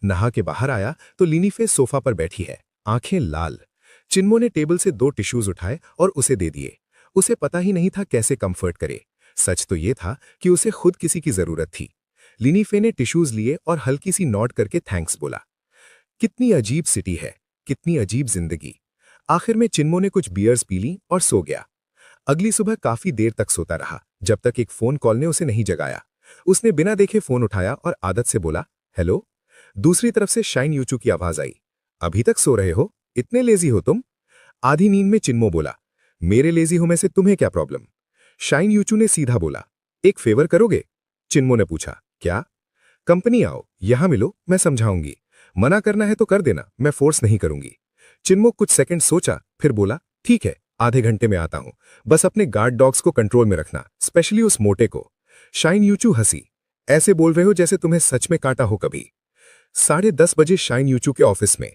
नहा के बाहर आया तो लीनी फे सोफा पर बैठी है, आंखें लाल। चिन्मो ने टेबल से 2 टिश्यूज उठाए और उसे दे दिए। उसे पता ही नहीं था कैसे कंफर्ट करे। सच तो ये था कि उसे खुद किसी की जरूरत थी। लीनी फे ने टिश्यूज लिए और हल्की सी नॉड करके थैंक्स बोला। कितनी अजीब सिटी है, कितनी अजीब जिंदगी। आखिर में चिन्मो ने कुछ बियर्स पी ली और सो गया। अगली सुबह काफी देर तक सोता रहा, जब तक एक फोन कॉल ने उसे नहीं जगाया। उसने बिना देखे फोन उठाया और आदत से बोला, हेलो। दूसरी तरफ से शाइन यूचू की आवाज आई, अभी तक सो रहे हो? इतने लेजी हो तुम? आधी नींद में चिन्मो बोला, मेरे लेजी होने से तुम्हें क्या प्रॉब्लम? शाइन यूचू ने सीधा बोला, एक फेवर करोगे? चिन्मो ने पूछा, क्या? कंपनी आओ, यहां मिलो, मैं समझाऊंगी। मना करना है तो कर देना, मैं फोर्स नहीं करूंगी। चिन्मो कुछ सेकंड सोचा, फिर बोला, ठीक है, आधे घंटे में आता हूं। बस अपने गार्ड डॉग्स को कंट्रोल में रखना, स्पेशली उस मोटे को। शाइन यूचू हंसी, ऐसे बोल रहे हो जैसे तुम्हें सच में काटा हो कभी। 10:30 बजे शाइन यूचू के ऑफिस में।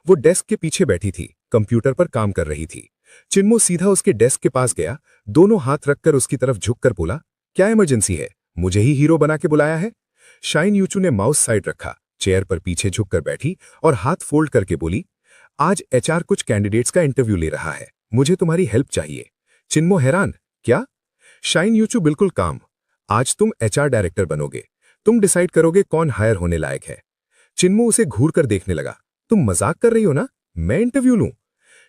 वो डेस्क के पीछे बैठी थी, कंप्यूटर पर काम कर रही थी। चिन्मो सीधा उसके डेस्क के पास गया, दोनों हाथ रखकर उसकी तरफ झुककर बोला, क्या इमरजेंसी है? मुझे ही हीरो बना के बुलाया है? शाइन यूचू ने माउस साइड रखा, चेयर पर पीछे झुककर बैठी और हाथ फोल्ड करके बोली, आज एचआर कुछ कैंडिडेट्स का इंटरव्यू ले रहा है, मुझे तुम्हारी हेल्प चाहिए। चिन्मो हैरान, क्या? शाइन यूचू बिल्कुल काम, आज तुम एचआर डायरेक्टर बनोगे, तुम डिसाइड करोगे कौन हायर होने लायक है। चिन्मो उसे घूर कर देखने लगा, तुम मजाक कर रही हो ना, मैं इंटरव्यू लूं?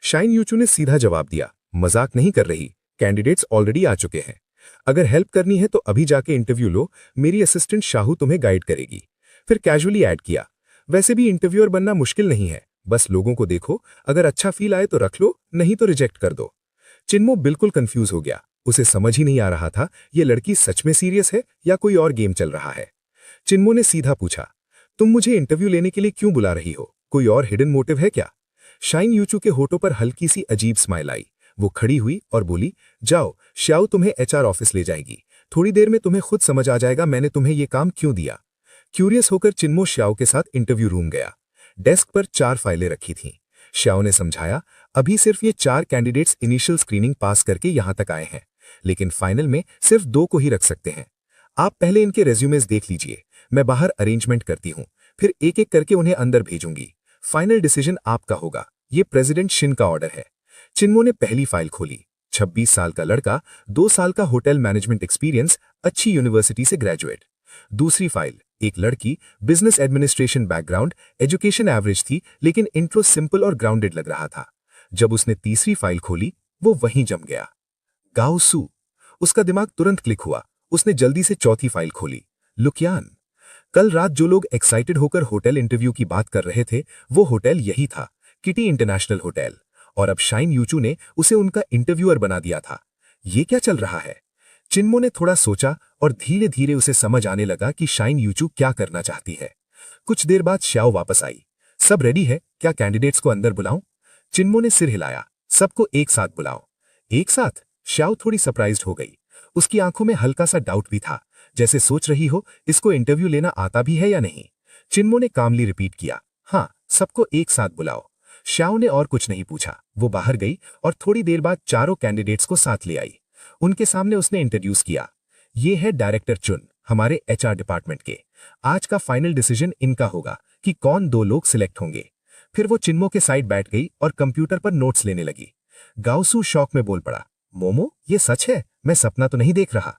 शाइन यूचू ने सीधा जवाब दिया, मजाक नहीं कर रही, कैंडिडेट्स ऑलरेडी आ चुके हैं। अगर हेल्प करनी है तो अभी जाके इंटरव्यू लो, मेरी असिस्टेंट शाहू तुम्हें गाइड करेगी। फिर कैजुअली ऐड किया, वैसे भी इंटरव्यूअर बनना मुश्किल नहीं है, बस लोगों को देखो, अगर अच्छा फील आए तो रख लो, नहीं तो रिजेक्ट कर दो। चिन्मो बिल्कुल कंफ्यूज हो गया, उसे समझ ही नहीं आ रहा था ये लड़की सच में सीरियस है या कोई और गेम चल रहा है। चिन्मो ने सीधा पूछा, तुम मुझे इंटरव्यू लेने के लिए क्यों बुला रही हो? कोई और हिडन मोटिव है क्या? शाइन यूचू के होठों पर हल्की सी अजीब स्माइल आई। वो खड़ी हुई और बोली, जाओ, श्याओ तुम्हें एचआर ऑफिस ले जाएगी, थोड़ी देर में तुम्हें खुद समझ आ जाएगा मैंने तुम्हें ये काम क्यों दिया। क्यूरियस होकर चिन्मो श्याओ के साथ इंटरव्यू रूम गया। डेस्क पर 4 फाइलें रखी थीं। श्याओ ने समझाया, अभी सिर्फ ये 4 कैंडिडेट्स इनिशियल स्क्रीनिंग पास करके यहां तक आए हैं, लेकिन फाइनल में सिर्फ 2 को ही रख सकते हैं। आप पहले इनके रेज्यूमेस देख लीजिए, मैं बाहर अरेंजमेंट करती हूं, फिर एक एक करके उन्हें अंदर भेजूंगी। फाइनल डिसीजन आपका होगा। ये प्रेसिडेंट शिन का ऑर्डर है। चिन्मो ने पहली फाइल खोली। 26 साल का लड़का, 2 साल का होटल मैनेजमेंट एक्सपीरियंस, अच्छी यूनिवर्सिटी से ग्रेजुएट। दूसरी फाइल, एक लड़की, business administration background, education average थी लेकिन इंट्रो सिंपल और ग्राउंडेड लग रहा था। जब उसने तीसरी फाइल खोली, वो वहीं जम गया। गाओ सू। उसका दिमाग तुरंत क्लिक हुआ। उसने जल्दी से चौथी फाइल खोली। लुकियान। कल रात जो लोग एक्साइटेड होकर होटल इंटरव्यू की बात कर रहे थे, वो होटल यही था, किटी इंटरनेशनल होटल। और अब शाइन यूचू ने उसे उनका इंटरव्यूअर बना दिया था। ये क्या चल रहा है? चिन्मो ने थोड़ा सोचा और धीरे धीरे उसे समझ आने लगा कि शाइन यूचू क्या करना चाहती है। कुछ देर बाद श्याओ वापस आई। सब रेडी है, क्या कैंडिडेट्स को अंदर बुलाऊं? चिन्मो ने सिर हिलाया। सबको एक साथ बुलाओ। एक साथ? श्याओ थोड़ी सरप्राइज्ड हो गई। उसकी आंखों में हल्का सा डाउट भी था, जैसे सोच रही हो इसको इंटरव्यू लेना आता भी है या नहीं। चिन्मो ने कामली रिपीट किया, हाँ, सबको एक साथ बुलाओ। श्याओ ने और कुछ नहीं पूछा। वो बाहर गई और थोड़ी देर बाद चारों कैंडिडेट्स को साथ ले आई। उनके सामने उसने इंट्रोड्यूस किया। ये है डायरेक्टर चुन, हमारे एचआर डिपार्टमेंट के। आज का फाइनल डिसीजन इनका होगा कि कौन 2 लोग सिलेक्ट होंगे। फिर वो चिन्मो के साइड बैठ गई और कंप्यूटर पर नोट्स लेने लगी। गाओसू शौक में बोल पड़ा, मोमो, ये सच है? मैं सपना तो नहीं देख रहा।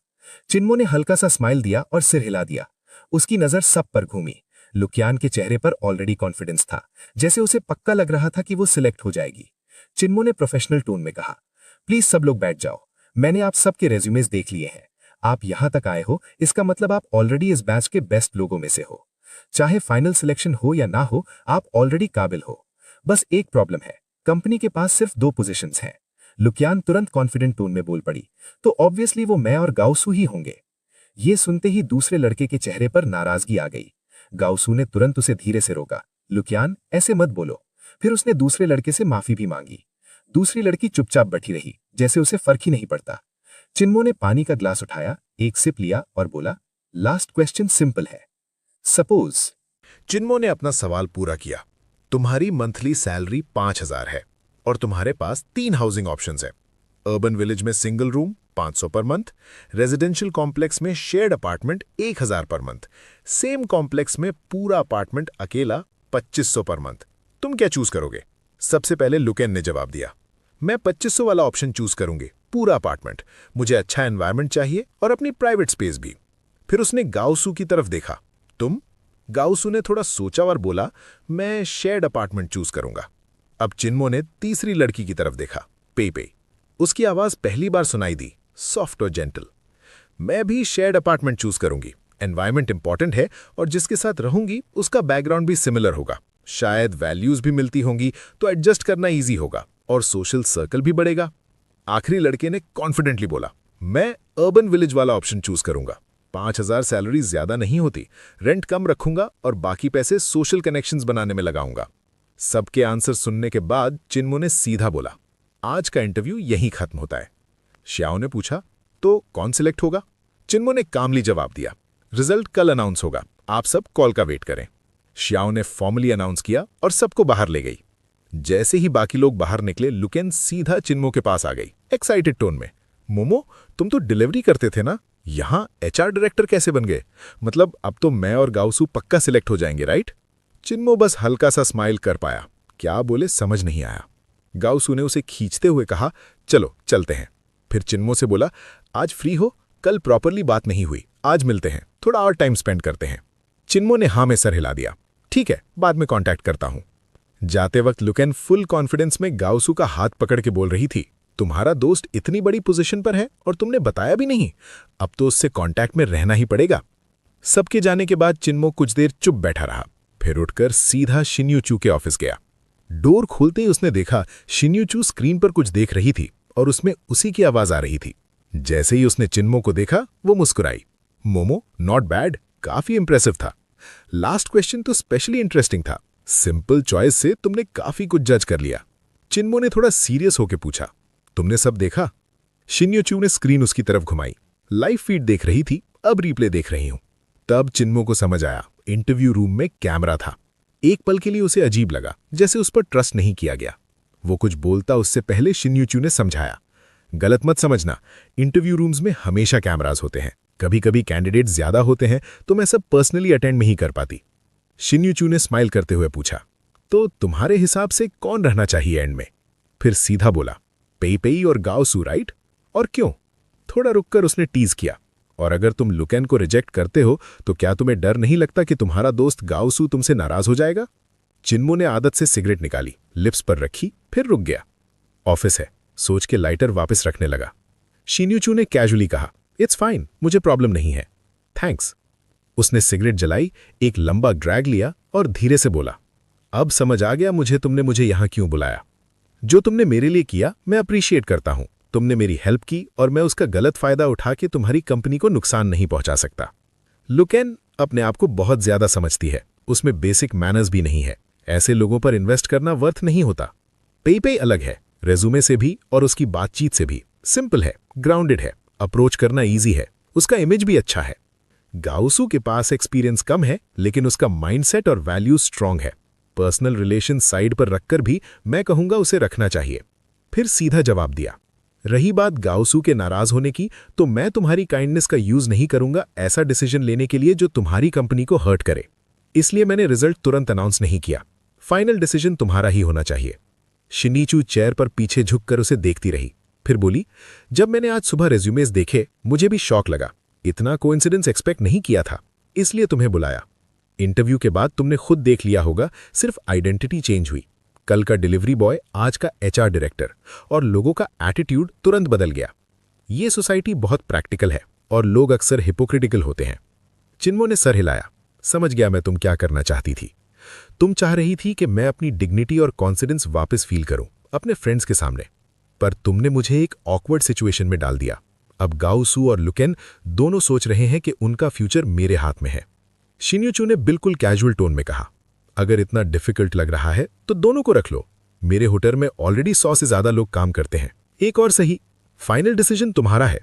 चिन्मो ने हल्का सा स्माइल दिया और सिर हिला दिया। उसकी नजर सब पर घूमी। लुकियान के चेहरे पर ऑलरेडी कॉन्फिडेंस था, जैसे उसे पक्का लग रहा था कि वो सिलेक्ट हो जाएगी। चिन्मो ने प्रोफेशनल टोन में कहा, प्लीज सब लोग बैठ जाओ। मैंने आप सबके रेज्यूमेस देख लिए हैं। आप यहां तक आए हो, इसका मतलब आप ऑलरेडी इस बैच के बेस्ट लोगों में से हो। चाहे फाइनल सिलेक्शन हो या ना हो, आप ऑलरेडी काबिल हो। बस एक प्रॉब्लम है, कंपनी के पास सिर्फ 2 पोजीशंस हैं। लुकियान तुरंत कॉन्फिडेंट टोन में बोल पड़ी, तो ऑब्वियसली वो मैं और गाओसू ही होंगे। ये सुनते ही दूसरे लड़के के चेहरे पर नाराजगी आ गई। गाओसू ने तुरंत उसे धीरे से रोका, लुकियान, ऐसे मत बोलो। फिर उसने दूसरे लड़के से माफी भी मांगी। दूसरी लड़की चुपचाप बैठी रही, जैसे उसे फर्क ही नहीं पड़ता। चिन्मो ने पानी का ग्लास उठाया, एक सिप लिया और बोला, लास्ट क्वेश्चन सिंपल है। सपोज। चिन्मो ने अपना सवाल पूरा किया। तुम्हारी मंथली सैलरी 5000 है और तुम्हारे पास 3 हाउसिंग ऑप्शंस हैं। अर्बन विलेज में single room 500 per month, residential complex में shared apartment 1000 per month, same complex में पूरा अपार्टमेंट अकेला 2500 पर मंथ। तुम क्या चूज करोगे? सबसे पहले लुकेन ने जवाब दिया, मैं 2500 वाला ऑप्शन चूज करूंगी, पूरा अपार्टमेंट। मुझे अच्छा एनवायरनमेंट चाहिए और अपनी प्राइवेट स्पेस भी। फिर उसने गाओसू की तरफ देखा। तुम? गाओसू ने थोड़ा सोचा और बोला, मैं शेयर्ड अपार्टमेंट चूज करूंगा। अब चिन्मो ने तीसरी लड़की की तरफ देखा, पे। उसकी आवाज पहली बार सुनाई दी, सॉफ्ट और जेंटल। मैं भी शेयर्ड अपार्टमेंट चूज करूंगी। एनवायरनमेंट इंपॉर्टेंट है और जिसके साथ रहूंगी उसका बैकग्राउंड भी सिमिलर होगा। शायद वैल्यूज भी मिलती होंगी तो एडजस्ट करना ईजी होगा और सोशल सर्कल भी बढ़ेगा। आखिरी लड़के ने कॉन्फिडेंटली बोला, मैं अर्बन विलेज वाला ऑप्शन चूज करूंगा। 5000 सैलरी ज्यादा नहीं होती, रेंट कम रखूंगा और बाकी पैसे सोशल कनेक्शंस बनाने में लगाऊंगा। सबके आंसर सुनने के बाद चिन्मो ने सीधा बोला, आज का इंटरव्यू यहीं खत्म होता है। श्याओ ने पूछा, तो कौन सिलेक्ट होगा? चिन्मो ने कामली जवाब दिया, रिजल्ट कल अनाउंस होगा, आप सब कॉल का वेट करें। श्याओ ने फॉर्मली अनाउंस किया और सबको बाहर ले गई। जैसे ही बाकी लोग बाहर निकले, लुकेन सीधा चिन्मो के पास आ गई, एक्साइटेड टोन में, मोमो, तुम तो डिलीवरी करते थे ना, यहां एचआर डायरेक्टर कैसे बन गए? मतलब अब तो मैं और गाओसू पक्का सिलेक्ट हो जाएंगे, राइट? चिन्मो बस हल्का सा स्माइल कर पाया, क्या बोले समझ नहीं आया। गाओसू ने उसे खींचते हुए कहा, चलो चलते हैं। फिर चिन्मो से बोला, आज फ्री हो? कल प्रॉपरली बात नहीं हुई, आज मिलते हैं, थोड़ा और टाइम स्पेंड करते हैं। चिन्मो ने हाँ में सर हिला दिया, ठीक है, बाद में कांटेक्ट करता हूं। जाते वक्त लुकेन फुल कॉन्फिडेंस में गाओसू का हाथ पकड़ के बोल रही थी, तुम्हारा दोस्त इतनी बड़ी पोजीशन पर है और तुमने बताया भी नहीं, अब तो उससे कांटेक्ट में रहना ही पड़ेगा। सबके जाने के बाद चिन्मो कुछ देर चुप बैठा रहा, फिर उठकर सीधा शिन्यूचू के ऑफिस गया। डोर खोलते ही उसने देखा शिन्यूचू स्क्रीन पर कुछ देख रही थी और उसमें उसी की आवाज आ रही थी। जैसे ही उसने चिन्मो को देखा, वो मुस्कुराई, मोमो, नॉट बैड, काफी इंप्रेसिव था। लास्ट क्वेश्चन तो स्पेशली इंटरेस्टिंग था, सिंपल चॉइस से तुमने काफी कुछ जज कर लिया। चिन्मो ने थोड़ा सीरियस होकर पूछा, तुमने सब देखा? शिन्यूचू ने स्क्रीन उसकी तरफ घुमाई, लाइव फीड देख रही थी, अब रिप्ले देख रही हूं। तब चिन्मो को समझ आया, इंटरव्यू रूम में कैमरा था। एक पल के लिए उसे अजीब लगा, जैसे उस पर ट्रस्ट नहीं किया गया। वो कुछ बोलता उससे पहले शिन्यूचू ने समझाया, गलत मत समझना, इंटरव्यू रूम्स में हमेशा कैमरास होते हैं। कभी कभी कैंडिडेट ज्यादा होते हैं तो मैं सब पर्सनली अटेंड नहीं कर पाती। शिन्यूचू ने स्माइल करते हुए पूछा, तो तुम्हारे हिसाब से कौन रहना चाहिए एंड में? फिर सीधा बोला, पेई और गाओसू, राइट? और क्यों? थोड़ा रुककर उसने टीज किया, और अगर तुम लुकेन को रिजेक्ट करते हो तो क्या तुम्हें डर नहीं लगता कि तुम्हारा दोस्त गाओसू तुमसे नाराज हो जाएगा? चिन्मो ने आदत से सिगरेट निकाली, लिप्स पर रखी, फिर रुक गया। ऑफिस है, सोच के लाइटर वापस रखने लगा। शिन्यूचू ने कैजुअली कहा, इट्स फाइन, मुझे प्रॉब्लम नहीं है, थैंक्स। उसने सिगरेट जलाई, एक लंबा ड्रैग लिया और धीरे से बोला, अब समझ आ गया तुमने मुझे यहां क्यों बुलाया। जो तुमने मेरे लिए किया मैं अप्रिशिएट करता हूं। तुमने मेरी हेल्प की और मैं उसका गलत फायदा उठा के तुम्हारी कंपनी को नुकसान नहीं पहुंचा सकता। लुकेन अपने आप को बहुत ज्यादा समझती है, उसमें बेसिक मैनर्स भी नहीं है। ऐसे लोगों पर इन्वेस्ट करना वर्थ नहीं होता। पेई अलग है, रेज्यूमे से भी और उसकी बातचीत से भी। सिंपल है, ग्राउंडेड है, अप्रोच करना ईजी है, उसका इमेज भी अच्छा है। गाओसू के पास एक्सपीरियंस कम है, लेकिन उसका माइंडसेट और वैल्यूज स्ट्रांग है। पर्सनल रिलेशन साइड पर रखकर भी मैं कहूंगा उसे रखना चाहिए। फिर सीधा जवाब दिया, रही बात गाओसू के नाराज होने की, तो मैं तुम्हारी काइंडनेस का यूज नहीं करूंगा ऐसा डिसीजन लेने के लिए जो तुम्हारी कंपनी को हर्ट करे। इसलिए मैंने रिजल्ट तुरंत अनाउंस नहीं किया। फाइनल डिसीजन तुम्हारा ही होना चाहिए। शिनीचू चेयर पर पीछे झुककर उसे देखती रही, फिर बोली, जब मैंने आज सुबह रेज्यूमेज देखे मुझे भी शॉक लगा। इतना कोइंसिडेंस एक्सपेक्ट नहीं किया था, इसलिए तुम्हें बुलाया। इंटरव्यू के बाद तुमने खुद देख लिया होगा, सिर्फ आइडेंटिटी चेंज हुई। कल का डिलीवरी बॉय आज का एचआर डायरेक्टर, और लोगों का एटीट्यूड तुरंत बदल गया। ये सोसाइटी बहुत प्रैक्टिकल है और लोग अक्सर हिपोक्रिटिकल होते हैं। चिन्मो ने सर हिलाया, समझ गया मैं तुम क्या करना चाहती थी। तुम चाह रही थी कि मैं अपनी डिग्निटी और कॉन्फिडेंस वापस फील करूं अपने फ्रेंड्स के सामने, पर तुमने मुझे एक ऑकवर्ड सिचुएशन में डाल दिया। अब गाओसू और लुकेन दोनों सोच रहे हैं कि उनका फ्यूचर मेरे हाथ में है। शिन्यूचू ने बिल्कुल कैजुअल टोन में कहा, अगर इतना डिफिकल्ट लग रहा है तो दोनों को रख लो। मेरे होटल में ऑलरेडी 100 से ज्यादा लोग काम करते हैं, एक और सही। फाइनल डिसीजन तुम्हारा है।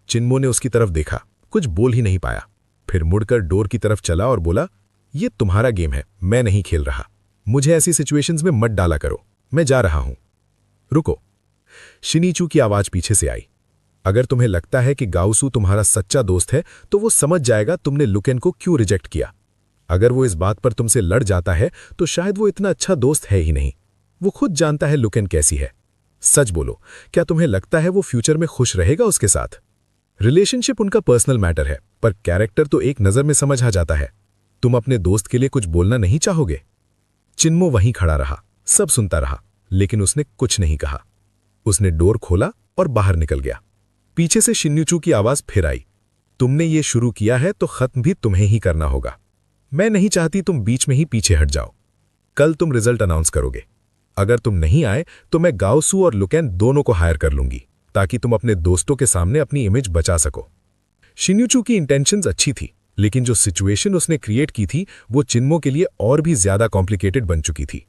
चिन्मो ने उसकी तरफ देखा, कुछ बोल ही नहीं पाया, फिर मुड़कर डोर की तरफ चला और बोला, ये तुम्हारा गेम है, मैं नहीं खेल रहा। मुझे ऐसी सिचुएशंस में मत डाला करो, मैं जा रहा हूं। रुको। शिनीचू की आवाज पीछे से आई, अगर तुम्हें लगता है कि गाओसू तुम्हारा सच्चा दोस्त है तो वो समझ जाएगा तुमने लुकेन को क्यों रिजेक्ट किया। अगर वो इस बात पर तुमसे लड़ जाता है तो शायद वो इतना अच्छा दोस्त है ही नहीं। वो खुद जानता है लुकेन कैसी है। सच बोलो, क्या तुम्हें लगता है वो फ्यूचर में खुश रहेगा उसके साथ? रिलेशनशिप उनका पर्सनल मैटर है, पर कैरेक्टर तो एक नजर में समझ आ जाता है। तुम अपने दोस्त के लिए कुछ बोलना नहीं चाहोगे? चिन्मो वहीं खड़ा रहा, सब सुनता रहा, लेकिन उसने कुछ नहीं कहा। उसने डोर खोला और बाहर निकल गया। पीछे से शिन्यूचू की आवाज फिर आई, तुमने ये शुरू किया है तो खत्म भी तुम्हें ही करना होगा। मैं नहीं चाहती तुम बीच में ही पीछे हट जाओ। कल तुम रिजल्ट अनाउंस करोगे। अगर तुम नहीं आए तो मैं गाओसू और लुकेन दोनों को हायर कर लूंगी, ताकि तुम अपने दोस्तों के सामने अपनी इमेज बचा सको। शिन्यूचू की इंटेंशंस अच्छी थी, लेकिन जो सिचुएशन उसने क्रिएट की थी वो चिन्मो के लिए और भी ज्यादा कॉम्प्लिकेटेड बन चुकी थी।